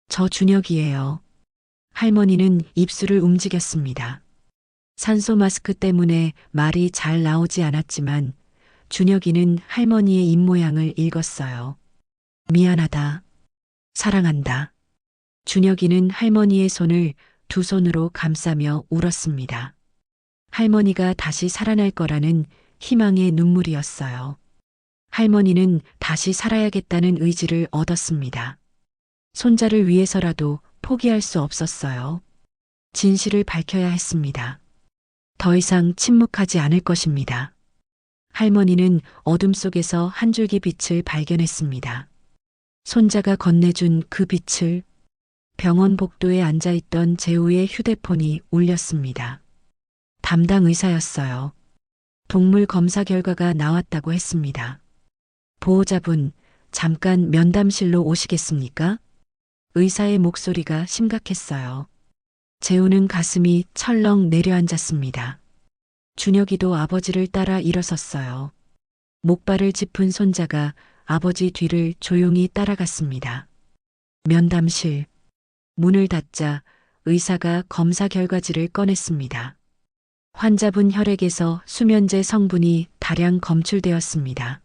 저 준혁이에요. 할머니는 입술을 움직였습니다. 산소 마스크 때문에 말이 잘 나오지 않았지만 준혁이는 할머니의 입모양을 읽었어요. 미안하다. 사랑한다. 준혁이는 할머니의 손을 두 손으로 감싸며 울었습니다. 할머니가 다시 살아날 거라는 희망의 눈물이었어요. 할머니는 다시 살아야겠다는 의지를 얻었습니다. 손자를 위해서라도 포기할 수 없었어요. 진실을 밝혀야 했습니다. 더 이상 침묵하지 않을 것입니다. 할머니는 어둠 속에서 한 줄기 빛을 발견했습니다. 손자가 건네준 그 빛을. 병원 복도에 앉아있던 재우의 휴대폰이 울렸습니다. 담당 의사였어요. 동물 검사 결과가 나왔다고 했습니다. 보호자분, 잠깐 면담실로 오시겠습니까? 의사의 목소리가 심각했어요. 재우는 가슴이 철렁 내려앉았습니다. 준혁이도 아버지를 따라 일어섰어요. 목발을 짚은 손자가 아버지 뒤를 조용히 따라갔습니다. 면담실. 문을 닫자 의사가 검사 결과지를 꺼냈습니다. 환자분 혈액에서 수면제 성분이 다량 검출되었습니다.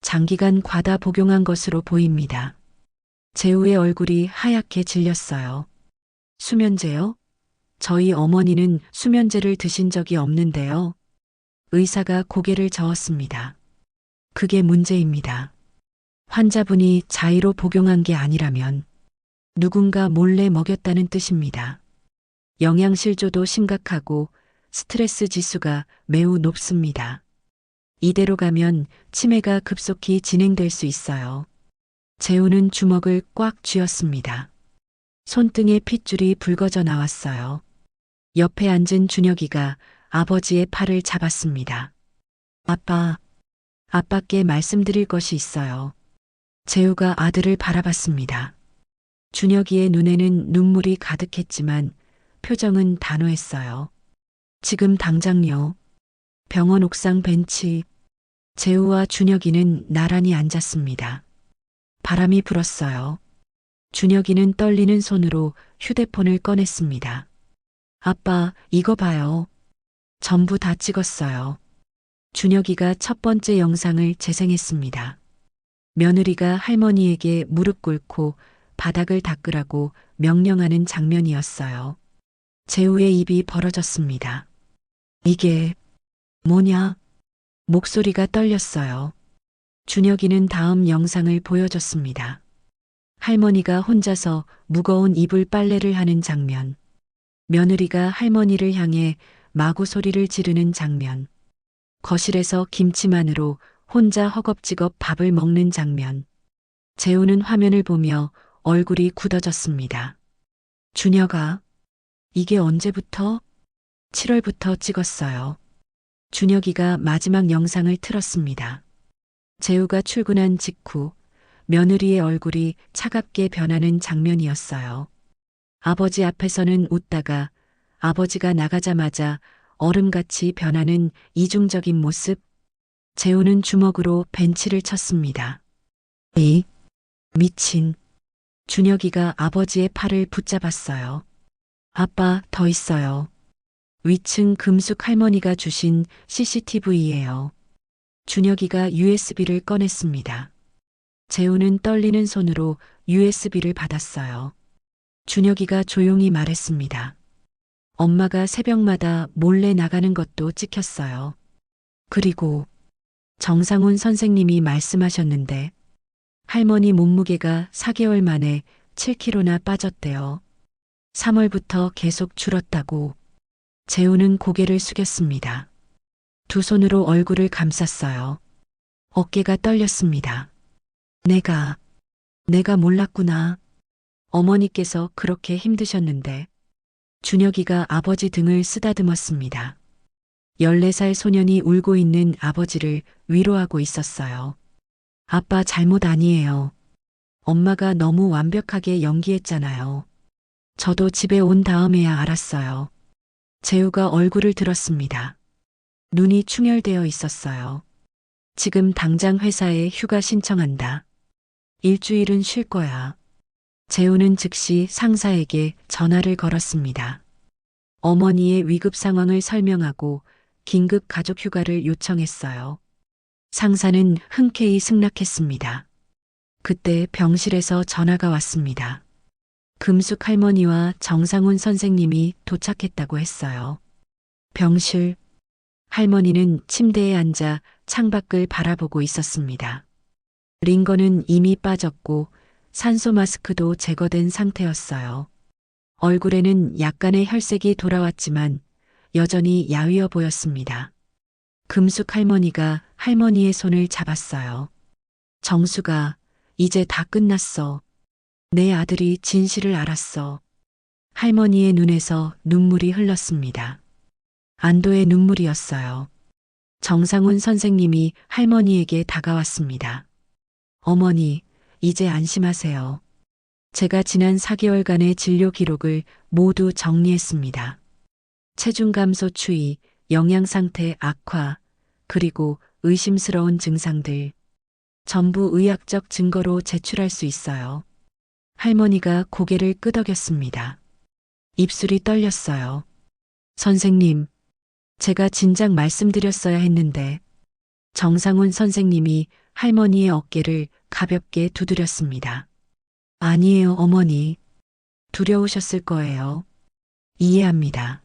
장기간 과다 복용한 것으로 보입니다. 재우의 얼굴이 하얗게 질렸어요. 수면제요? 저희 어머니는 수면제를 드신 적이 없는데요. 의사가 고개를 저었습니다. 그게 문제입니다. 환자분이 자의로 복용한 게 아니라면 누군가 몰래 먹였다는 뜻입니다. 영양실조도 심각하고 스트레스 지수가 매우 높습니다. 이대로 가면 치매가 급속히 진행될 수 있어요. 재우는 주먹을 꽉 쥐었습니다. 손등에 핏줄이 붉어져 나왔어요. 옆에 앉은 준혁이가 아버지의 팔을 잡았습니다. 아빠께 말씀드릴 것이 있어요. 재우가 아들을 바라봤습니다. 준혁이의 눈에는 눈물이 가득했지만 표정은 단호했어요. 지금 당장요. 병원 옥상 벤치. 재우와 준혁이는 나란히 앉았습니다. 바람이 불었어요. 준혁이는 떨리는 손으로 휴대폰을 꺼냈습니다. 아빠, 이거 봐요. 전부 다 찍었어요. 준혁이가 첫 번째 영상을 재생했습니다. 며느리가 할머니에게 무릎 꿇고 바닥을 닦으라고 명령하는 장면이었어요. 재우의 입이 벌어졌습니다. 이게 뭐냐? 목소리가 떨렸어요. 준혁이는 다음 영상을 보여줬습니다. 할머니가 혼자서 무거운 이불 빨래를 하는 장면. 며느리가 할머니를 향해 마구 소리를 지르는 장면. 거실에서 김치만으로 혼자 허겁지겁 밥을 먹는 장면. 재우는 화면을 보며 얼굴이 굳어졌습니다. 준혁아, 이게 언제부터? 7월부터 찍었어요. 준혁이가 마지막 영상을 틀었습니다. 재우가 출근한 직후 며느리의 얼굴이 차갑게 변하는 장면이었어요. 아버지 앞에서는 웃다가 아버지가 나가자마자 얼음같이 변하는 이중적인 모습. 재우는 주먹으로 벤치를 쳤습니다. 미친. 준혁이가 아버지의 팔을 붙잡았어요. 아빠, 더 있어요. 위층 금숙 할머니가 주신 CCTV예요. 준혁이가 USB를 꺼냈습니다. 재우는 떨리는 손으로 USB를 받았어요. 준혁이가 조용히 말했습니다. 엄마가 새벽마다 몰래 나가는 것도 찍혔어요. 그리고 정상훈 선생님이 말씀하셨는데 할머니 몸무게가 4개월 만에 7kg나 빠졌대요. 3월부터 계속 줄었다고. 재우는 고개를 숙였습니다. 두 손으로 얼굴을 감쌌어요. 어깨가 떨렸습니다. 내가 몰랐구나. 어머니께서 그렇게 힘드셨는데. 준혁이가 아버지 등을 쓰다듬었습니다. 14살 소년이 울고 있는 아버지를 위로하고 있었어요. 아빠 잘못 아니에요. 엄마가 너무 완벽하게 연기했잖아요. 저도 집에 온 다음에야 알았어요. 재우가 얼굴을 들었습니다. 눈이 충혈되어 있었어요. 지금 당장 회사에 휴가 신청한다. 일주일은 쉴 거야. 재우는 즉시 상사에게 전화를 걸었습니다. 어머니의 위급 상황을 설명하고 긴급 가족 휴가를 요청했어요. 상사는 흔쾌히 승낙했습니다. 그때 병실에서 전화가 왔습니다. 금숙 할머니와 정상훈 선생님이 도착했다고 했어요. 병실. 할머니는 침대에 앉아 창밖을 바라보고 있었습니다. 링거는 이미 빠졌고 산소 마스크도 제거된 상태였어요. 얼굴에는 약간의 혈색이 돌아왔지만 여전히 야위어 보였습니다. 금숙 할머니가 할머니의 손을 잡았어요. 정수가, 이제 다 끝났어. 내 아들이 진실을 알았어. 할머니의 눈에서 눈물이 흘렀습니다. 안도의 눈물이었어요. 정상훈 선생님이 할머니에게 다가왔습니다. 어머니, 이제 안심하세요. 제가 지난 4개월간의 진료 기록을 모두 정리했습니다. 체중 감소 추이, 영양 상태 악화, 그리고 의심스러운 증상들. 전부 의학적 증거로 제출할 수 있어요. 할머니가 고개를 끄덕였습니다. 입술이 떨렸어요. 선생님, 제가 진작 말씀드렸어야 했는데. 정상훈 선생님이 할머니의 어깨를 가볍게 두드렸습니다. 아니에요, 어머니. 두려우셨을 거예요. 이해합니다.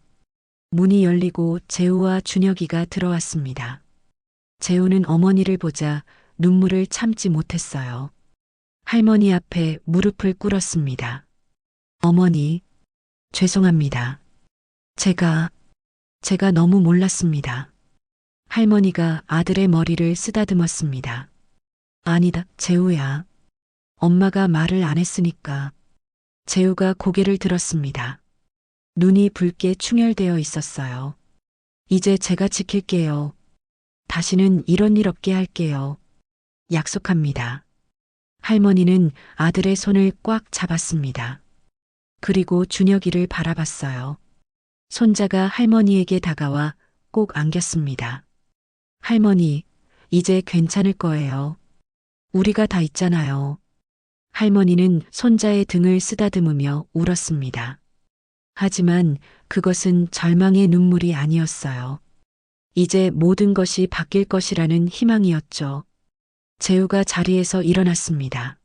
문이 열리고 재우와 준혁이가 들어왔습니다. 재우는 어머니를 보자 눈물을 참지 못했어요. 할머니 앞에 무릎을 꿇었습니다. 어머니, 죄송합니다. 제가 너무 몰랐습니다. 할머니가 아들의 머리를 쓰다듬었습니다. 아니다, 재우야. 엄마가 말을 안 했으니까. 재우가 고개를 들었습니다. 눈이 붉게 충혈되어 있었어요. 이제 제가 지킬게요. 다시는 이런 일 없게 할게요. 약속합니다. 할머니는 아들의 손을 꽉 잡았습니다. 그리고 준혁이를 바라봤어요. 손자가 할머니에게 다가와 꼭 안겼습니다. 할머니, 이제 괜찮을 거예요. 우리가 다 있잖아요. 할머니는 손자의 등을 쓰다듬으며 울었습니다. 하지만 그것은 절망의 눈물이 아니었어요. 이제 모든 것이 바뀔 것이라는 희망이었죠. 재우가 자리에서 일어났습니다.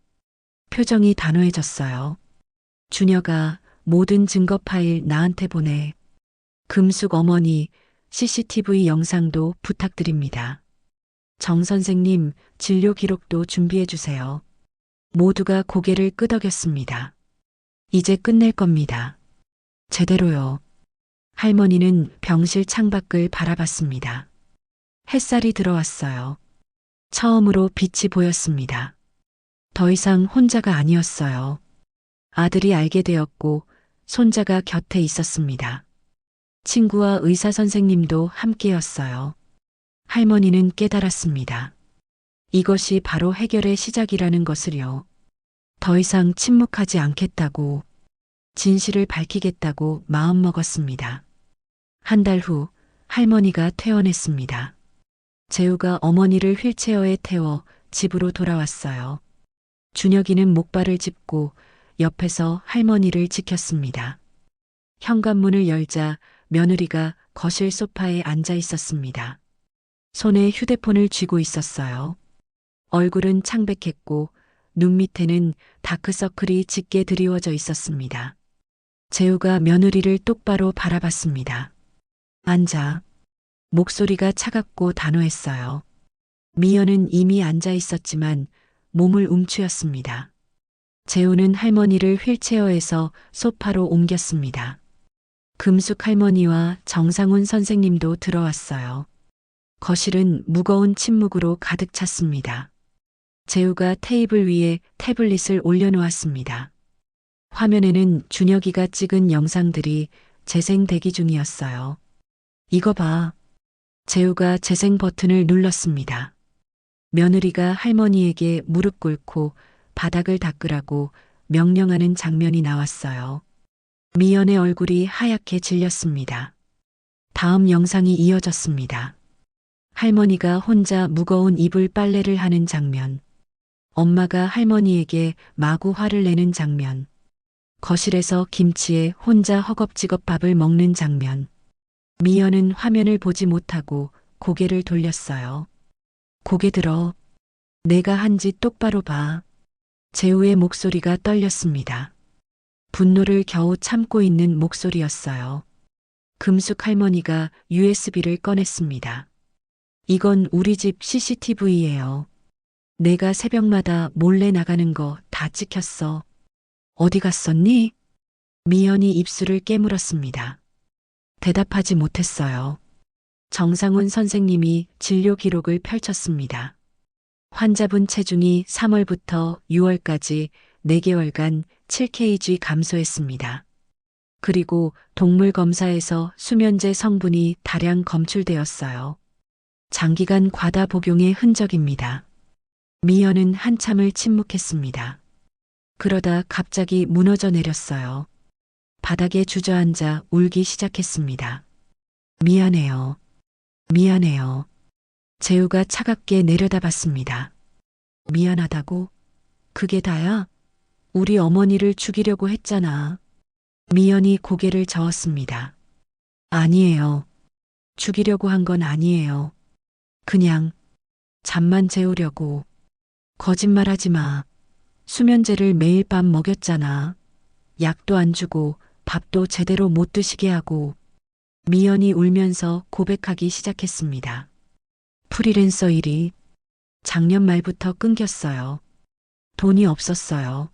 표정이 단호해졌어요. 준혁아, 모든 증거 파일 나한테 보내. 금숙 어머니, CCTV 영상도 부탁드립니다. 정 선생님, 진료 기록도 준비해 주세요. 모두가 고개를 끄덕였습니다. 이제 끝낼 겁니다. 제대로요. 할머니는 병실 창밖을 바라봤습니다. 햇살이 들어왔어요. 처음으로 빛이 보였습니다. 더 이상 혼자가 아니었어요. 아들이 알게 되었고 손자가 곁에 있었습니다. 친구와 의사 선생님도 함께였어요. 할머니는 깨달았습니다. 이것이 바로 해결의 시작이라는 것을요. 더 이상 침묵하지 않겠다고, 진실을 밝히겠다고 마음먹었습니다. 한 달 후 할머니가 퇴원했습니다. 재우가 어머니를 휠체어에 태워 집으로 돌아왔어요. 준혁이는 목발을 짚고 옆에서 할머니를 지켰습니다. 현관문을 열자 며느리가 거실 소파에 앉아 있었습니다. 손에 휴대폰을 쥐고 있었어요. 얼굴은 창백했고 눈 밑에는 다크서클이 짙게 드리워져 있었습니다. 재우가 며느리를 똑바로 바라봤습니다. 앉아. 목소리가 차갑고 단호했어요. 미연은 이미 앉아 있었지만 몸을 움츠였습니다. 재우는 할머니를 휠체어에서 소파로 옮겼습니다. 금숙 할머니와 정상훈 선생님도 들어왔어요. 거실은 무거운 침묵으로 가득 찼습니다. 재우가 테이블 위에 태블릿을 올려놓았습니다. 화면에는 준혁이가 찍은 영상들이 재생 대기 중이었어요. 이거 봐. 재우가 재생 버튼을 눌렀습니다. 며느리가 할머니에게 무릎 꿇고 바닥을 닦으라고 명령하는 장면이 나왔어요. 미연의 얼굴이 하얗게 질렸습니다. 다음 영상이 이어졌습니다. 할머니가 혼자 무거운 이불 빨래를 하는 장면. 엄마가 할머니에게 마구 화를 내는 장면. 거실에서 김치에 혼자 허겁지겁 밥을 먹는 장면. 미연은 화면을 보지 못하고 고개를 돌렸어요. 고개 들어. 내가 한 짓 똑바로 봐. 재우의 목소리가 떨렸습니다. 분노를 겨우 참고 있는 목소리였어요. 금숙 할머니가 USB를 꺼냈습니다. 이건 우리 집 CCTV예요. 내가 새벽마다 몰래 나가는 거 다 찍혔어. 어디 갔었니? 미연이 입술을 깨물었습니다. 대답하지 못했어요. 정상훈 선생님이 진료 기록을 펼쳤습니다. 환자분 체중이 3월부터 6월까지 4개월간 7kg 감소했습니다. 그리고 동물 검사에서 수면제 성분이 다량 검출되었어요. 장기간 과다 복용의 흔적입니다. 미연은 한참을 침묵했습니다. 그러다 갑자기 무너져 내렸어요. 바닥에 주저앉아 울기 시작했습니다. 미안해요. 미안해요. 재우가 차갑게 내려다봤습니다. 미안하다고? 그게 다야? 우리 어머니를 죽이려고 했잖아. 미연이 고개를 저었습니다. 아니에요. 죽이려고 한 건 아니에요. 그냥 잠만 재우려고. 거짓말하지 마. 수면제를 매일 밤 먹였잖아. 약도 안 주고 밥도 제대로 못 드시게 하고. 미연이 울면서 고백하기 시작했습니다. 프리랜서 일이 작년 말부터 끊겼어요. 돈이 없었어요.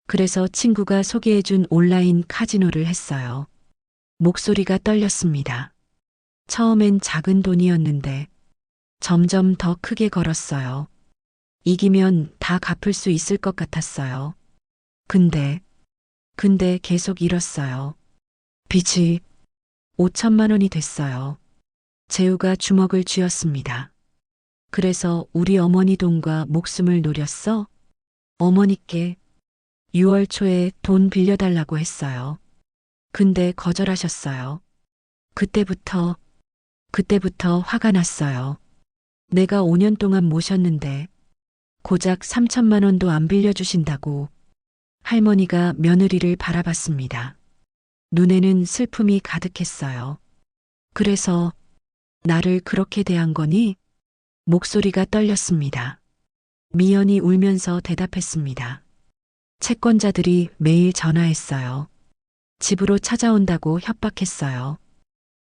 그래서 친구가 소개해준 온라인 카지노를 했어요. 목소리가 떨렸습니다. 처음엔 작은 돈이었는데 점점 더 크게 걸었어요. 이기면 다 갚을 수 있을 것 같았어요. 근데 계속 잃었어요. 빚이 5천만 원이 됐어요. 재우가 주먹을 쥐었습니다. 그래서 우리 어머니 돈과 목숨을 노렸어? 어머니께 6월 초에 돈 빌려달라고 했어요. 근데 거절하셨어요. 그때부터 화가 났어요. 내가 5년 동안 모셨는데 고작 3천만 원도 안 빌려주신다고. 할머니가 며느리를 바라봤습니다. 눈에는 슬픔이 가득했어요. 그래서 나를 그렇게 대한 거니? 목소리가 떨렸습니다. 미연이 울면서 대답했습니다. 채권자들이 매일 전화했어요. 집으로 찾아온다고 협박했어요.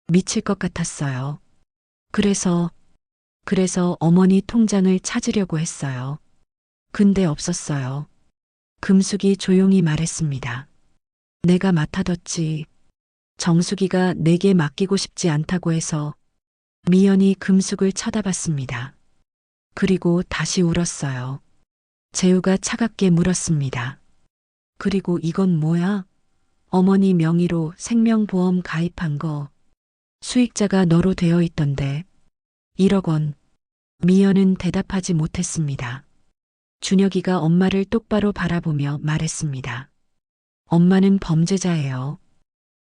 미칠 것 같았어요. 그래서 어머니 통장을 찾으려고 했어요. 근데 없었어요. 금숙이 조용히 말했습니다. 내가 맡아뒀지. 정숙이가 내게 맡기고 싶지 않다고 해서. 미연이 금숙을 쳐다봤습니다. 그리고 다시 울었어요. 재우가 차갑게 물었습니다. 그리고 이건 뭐야? 어머니 명의로 생명보험 가입한 거. 수익자가 너로 되어 있던데. 1억 원. 미연은 대답하지 못했습니다. 준혁이가 엄마를 똑바로 바라보며 말했습니다. 엄마는 범죄자예요.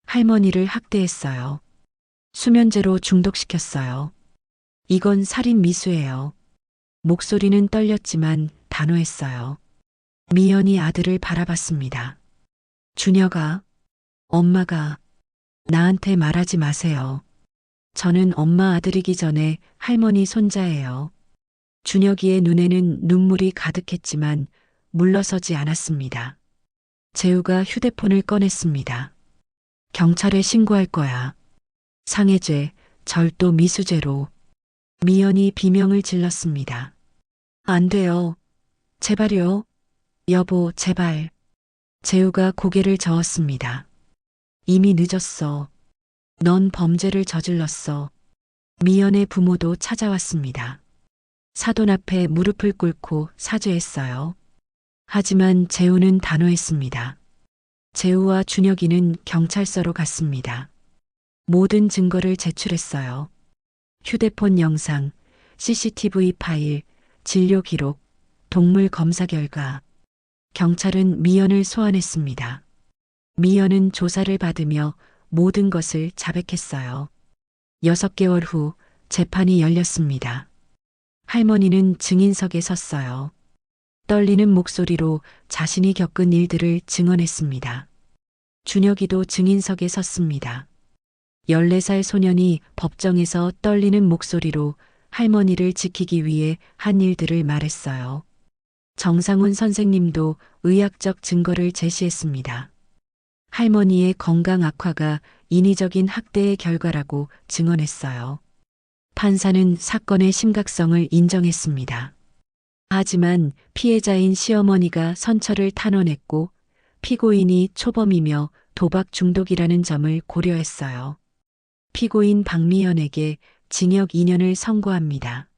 할머니를 학대했어요. 수면제로 중독시켰어요. 이건 살인 미수예요. 목소리는 떨렸지만 단호했어요. 미연이 아들을 바라봤습니다. 준혁아, 엄마가 나한테 말하지 마세요. 저는 엄마 아들이기 전에 할머니 손자예요. 준혁이의 눈에는 눈물이 가득했지만 물러서지 않았습니다. 재우가 휴대폰을 꺼냈습니다. 경찰에 신고할 거야. 상해죄, 절도 미수죄로. 미연이 비명을 질렀습니다. 안 돼요. 제발요. 여보, 제발. 재우가 고개를 저었습니다. 이미 늦었어. 넌 범죄를 저질렀어. 미연의 부모도 찾아왔습니다. 사돈 앞에 무릎을 꿇고 사죄했어요. 하지만 재우는 단호했습니다. 재우와 준혁이는 경찰서로 갔습니다. 모든 증거를 제출했어요. 휴대폰 영상, CCTV 파일, 진료 기록, 동물 검사 결과. 경찰은 미연을 소환했습니다. 미연은 조사를 받으며 모든 것을 자백했어요. 6개월 후 재판이 열렸습니다. 할머니는 증인석에 섰어요. 떨리는 목소리로 자신이 겪은 일들을 증언했습니다. 준혁이도 증인석에 섰습니다. 14살 소년이 법정에서 떨리는 목소리로 할머니를 지키기 위해 한 일들을 말했어요. 정상훈 선생님도 의학적 증거를 제시했습니다. 할머니의 건강 악화가 인위적인 학대의 결과라고 증언했어요. 판사는 사건의 심각성을 인정했습니다. 하지만 피해자인 시어머니가 선처를 탄원했고 피고인이 초범이며 도박 중독이라는 점을 고려했어요. 피고인 박미연에게 징역 2년을 선고합니다.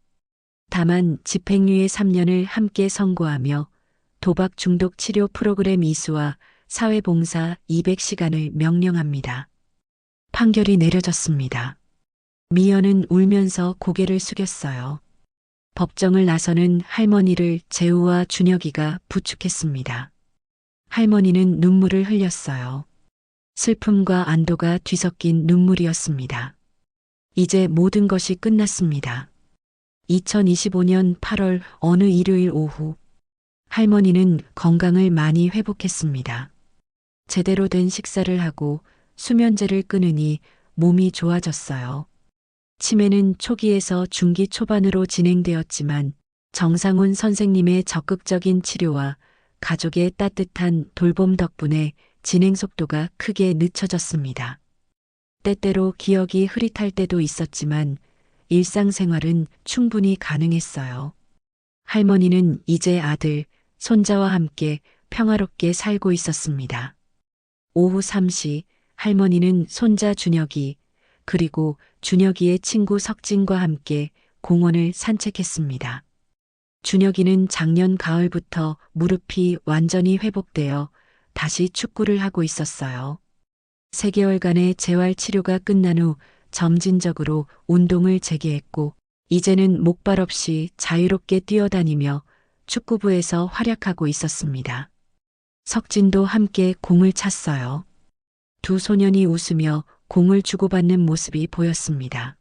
다만 집행유예 3년을 함께 선고하며 도박 중독 치료 프로그램 이수와 사회봉사 200시간을 명령합니다. 판결이 내려졌습니다. 미연은 울면서 고개를 숙였어요. 법정을 나서는 할머니를 재우와 준혁이가 부축했습니다. 할머니는 눈물을 흘렸어요. 슬픔과 안도가 뒤섞인 눈물이었습니다. 이제 모든 것이 끝났습니다. 2025년 8월 어느 일요일 오후, 할머니는 건강을 많이 회복했습니다. 제대로 된 식사를 하고 수면제를 끊으니 몸이 좋아졌어요. 치매는 초기에서 중기 초반으로 진행되었지만 정상훈 선생님의 적극적인 치료와 가족의 따뜻한 돌봄 덕분에 진행 속도가 크게 늦춰졌습니다. 때때로 기억이 흐릿할 때도 있었지만 일상생활은 충분히 가능했어요. 할머니는 이제 아들, 손자와 함께 평화롭게 살고 있었습니다. 오후 3시 할머니는 손자 준혁이 그리고 준혁이의 친구 석진과 함께 공원을 산책했습니다. 준혁이는 작년 가을부터 무릎이 완전히 회복되어 다시 축구를 하고 있었어요. 3개월간의 재활 치료가 끝난 후 점진적으로 운동을 재개했고 이제는 목발 없이 자유롭게 뛰어다니며 축구부에서 활약하고 있었습니다. 석진도 함께 공을 찼어요. 두 소년이 웃으며 공을 주고받는 모습이 보였습니다.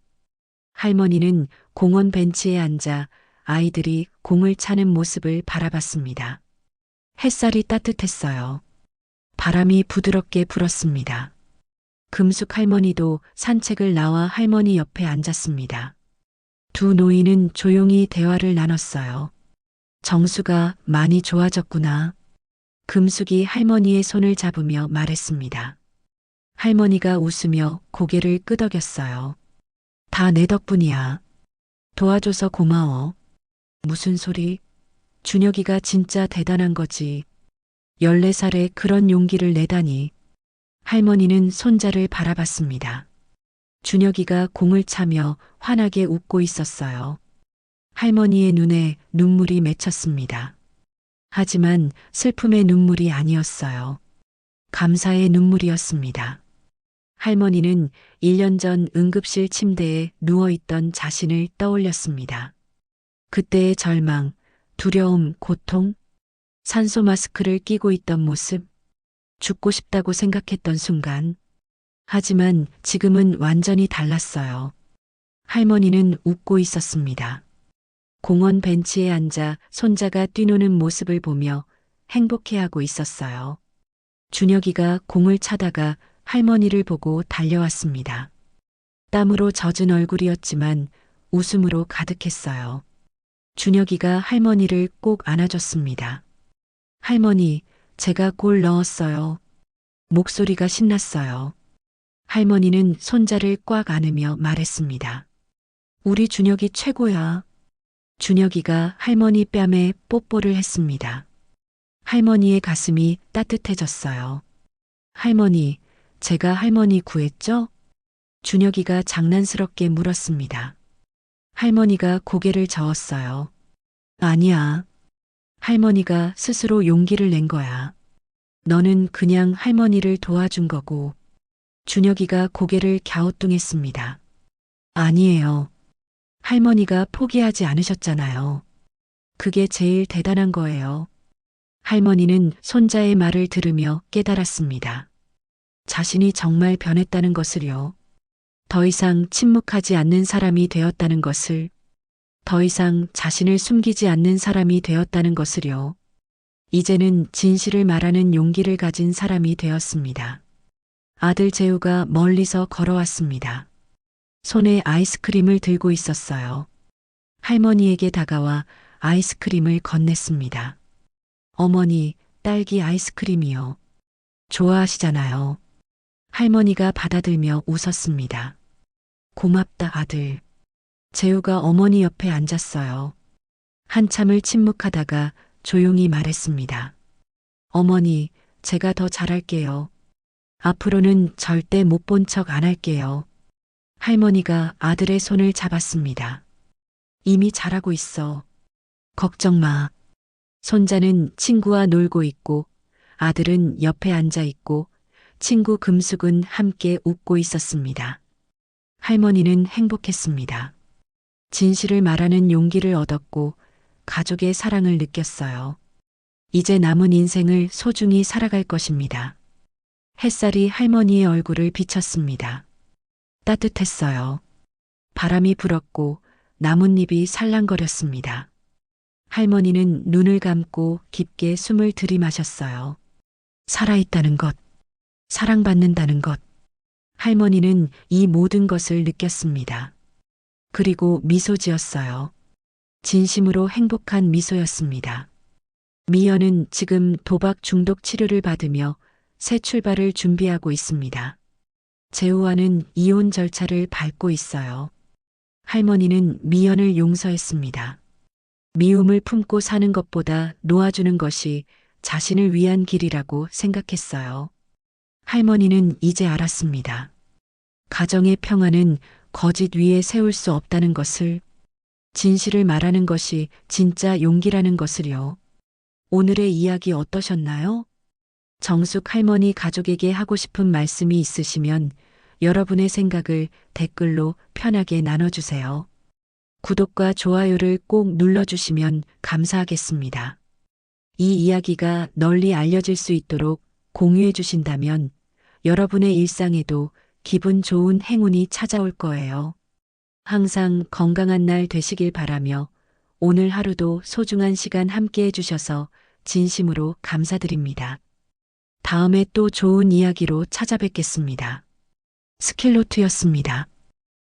할머니는 공원 벤치에 앉아 아이들이 공을 차는 모습을 바라봤습니다. 햇살이 따뜻했어요. 바람이 부드럽게 불었습니다. 금숙 할머니도 산책을 나와 할머니 옆에 앉았습니다. 두 노인은 조용히 대화를 나눴어요. 정수가 많이 좋아졌구나. 금숙이 할머니의 손을 잡으며 말했습니다. 할머니가 웃으며 고개를 끄덕였어요. 다 내 덕분이야. 도와줘서 고마워. 무슨 소리? 준혁이가 진짜 대단한 거지. 14살에 그런 용기를 내다니. 할머니는 손자를 바라봤습니다. 준혁이가 공을 차며 환하게 웃고 있었어요. 할머니의 눈에 눈물이 맺혔습니다. 하지만 슬픔의 눈물이 아니었어요. 감사의 눈물이었습니다. 할머니는 1년 전 응급실 침대에 누워있던 자신을 떠올렸습니다. 그때의 절망, 두려움, 고통, 산소 마스크를 끼고 있던 모습, 죽고 싶다고 생각했던 순간. 하지만 지금은 완전히 달랐어요. 할머니는 웃고 있었습니다. 공원 벤치에 앉아 손자가 뛰노는 모습을 보며 행복해하고 있었어요. 준혁이가 공을 차다가 할머니를 보고 달려왔습니다. 땀으로 젖은 얼굴이었지만 웃음으로 가득했어요. 준혁이가 할머니를 꼭 안아줬습니다. 할머니, 제가 골 넣었어요. 목소리가 신났어요. 할머니는 손자를 꽉 안으며 말했습니다. 우리 준혁이 최고야. 준혁이가 할머니 뺨에 뽀뽀를 했습니다. 할머니의 가슴이 따뜻해졌어요. 할머니, 제가 할머니 구했죠? 준혁이가 장난스럽게 물었습니다. 할머니가 고개를 저었어요. 아니야. 할머니가 스스로 용기를 낸 거야. 너는 그냥 할머니를 도와준 거고. 준혁이가 고개를 갸우뚱했습니다. 아니에요. 할머니가 포기하지 않으셨잖아요. 그게 제일 대단한 거예요. 할머니는 손자의 말을 들으며 깨달았습니다. 자신이 정말 변했다는 것을요. 더 이상 침묵하지 않는 사람이 되었다는 것을, 더 이상 자신을 숨기지 않는 사람이 되었다는 것을요. 이제는 진실을 말하는 용기를 가진 사람이 되었습니다. 아들 재우가 멀리서 걸어왔습니다. 손에 아이스크림을 들고 있었어요. 할머니에게 다가와 아이스크림을 건넸습니다. 어머니, 딸기 아이스크림이요. 좋아하시잖아요. 할머니가 받아들며 웃었습니다. 고맙다, 아들. 재우가 어머니 옆에 앉았어요. 한참을 침묵하다가 조용히 말했습니다. 어머니, 제가 더 잘할게요. 앞으로는 절대 못 본 척 안 할게요. 할머니가 아들의 손을 잡았습니다. 이미 잘하고 있어. 걱정 마. 손자는 친구와 놀고 있고 아들은 옆에 앉아 있고 친구 금숙은 함께 웃고 있었습니다. 할머니는 행복했습니다. 진실을 말하는 용기를 얻었고 가족의 사랑을 느꼈어요. 이제 남은 인생을 소중히 살아갈 것입니다. 햇살이 할머니의 얼굴을 비쳤습니다. 따뜻했어요. 바람이 불었고 나뭇잎이 살랑거렸습니다. 할머니는 눈을 감고 깊게 숨을 들이마셨어요. 살아있다는 것, 사랑받는다는 것. 할머니는 이 모든 것을 느꼈습니다. 그리고 미소 지었어요. 진심으로 행복한 미소였습니다. 미연은 지금 도박 중독 치료를 받으며 새 출발을 준비하고 있습니다. 재우와는 이혼 절차를 밟고 있어요. 할머니는 미연을 용서했습니다. 미움을 품고 사는 것보다 놓아주는 것이 자신을 위한 길이라고 생각했어요. 할머니는 이제 알았습니다. 가정의 평화는 거짓 위에 세울 수 없다는 것을, 진실을 말하는 것이 진짜 용기라는 것을요. 오늘의 이야기 어떠셨나요? 정숙 할머니 가족에게 하고 싶은 말씀이 있으시면 여러분의 생각을 댓글로 편하게 나눠주세요. 구독과 좋아요를 꼭 눌러주시면 감사하겠습니다. 이 이야기가 널리 알려질 수 있도록 공유해 주신다면 여러분의 일상에도 기분 좋은 행운이 찾아올 거예요. 항상 건강한 날 되시길 바라며 오늘 하루도 소중한 시간 함께 해주셔서 진심으로 감사드립니다. 다음에 또 좋은 이야기로 찾아뵙겠습니다. 스킬노트였습니다.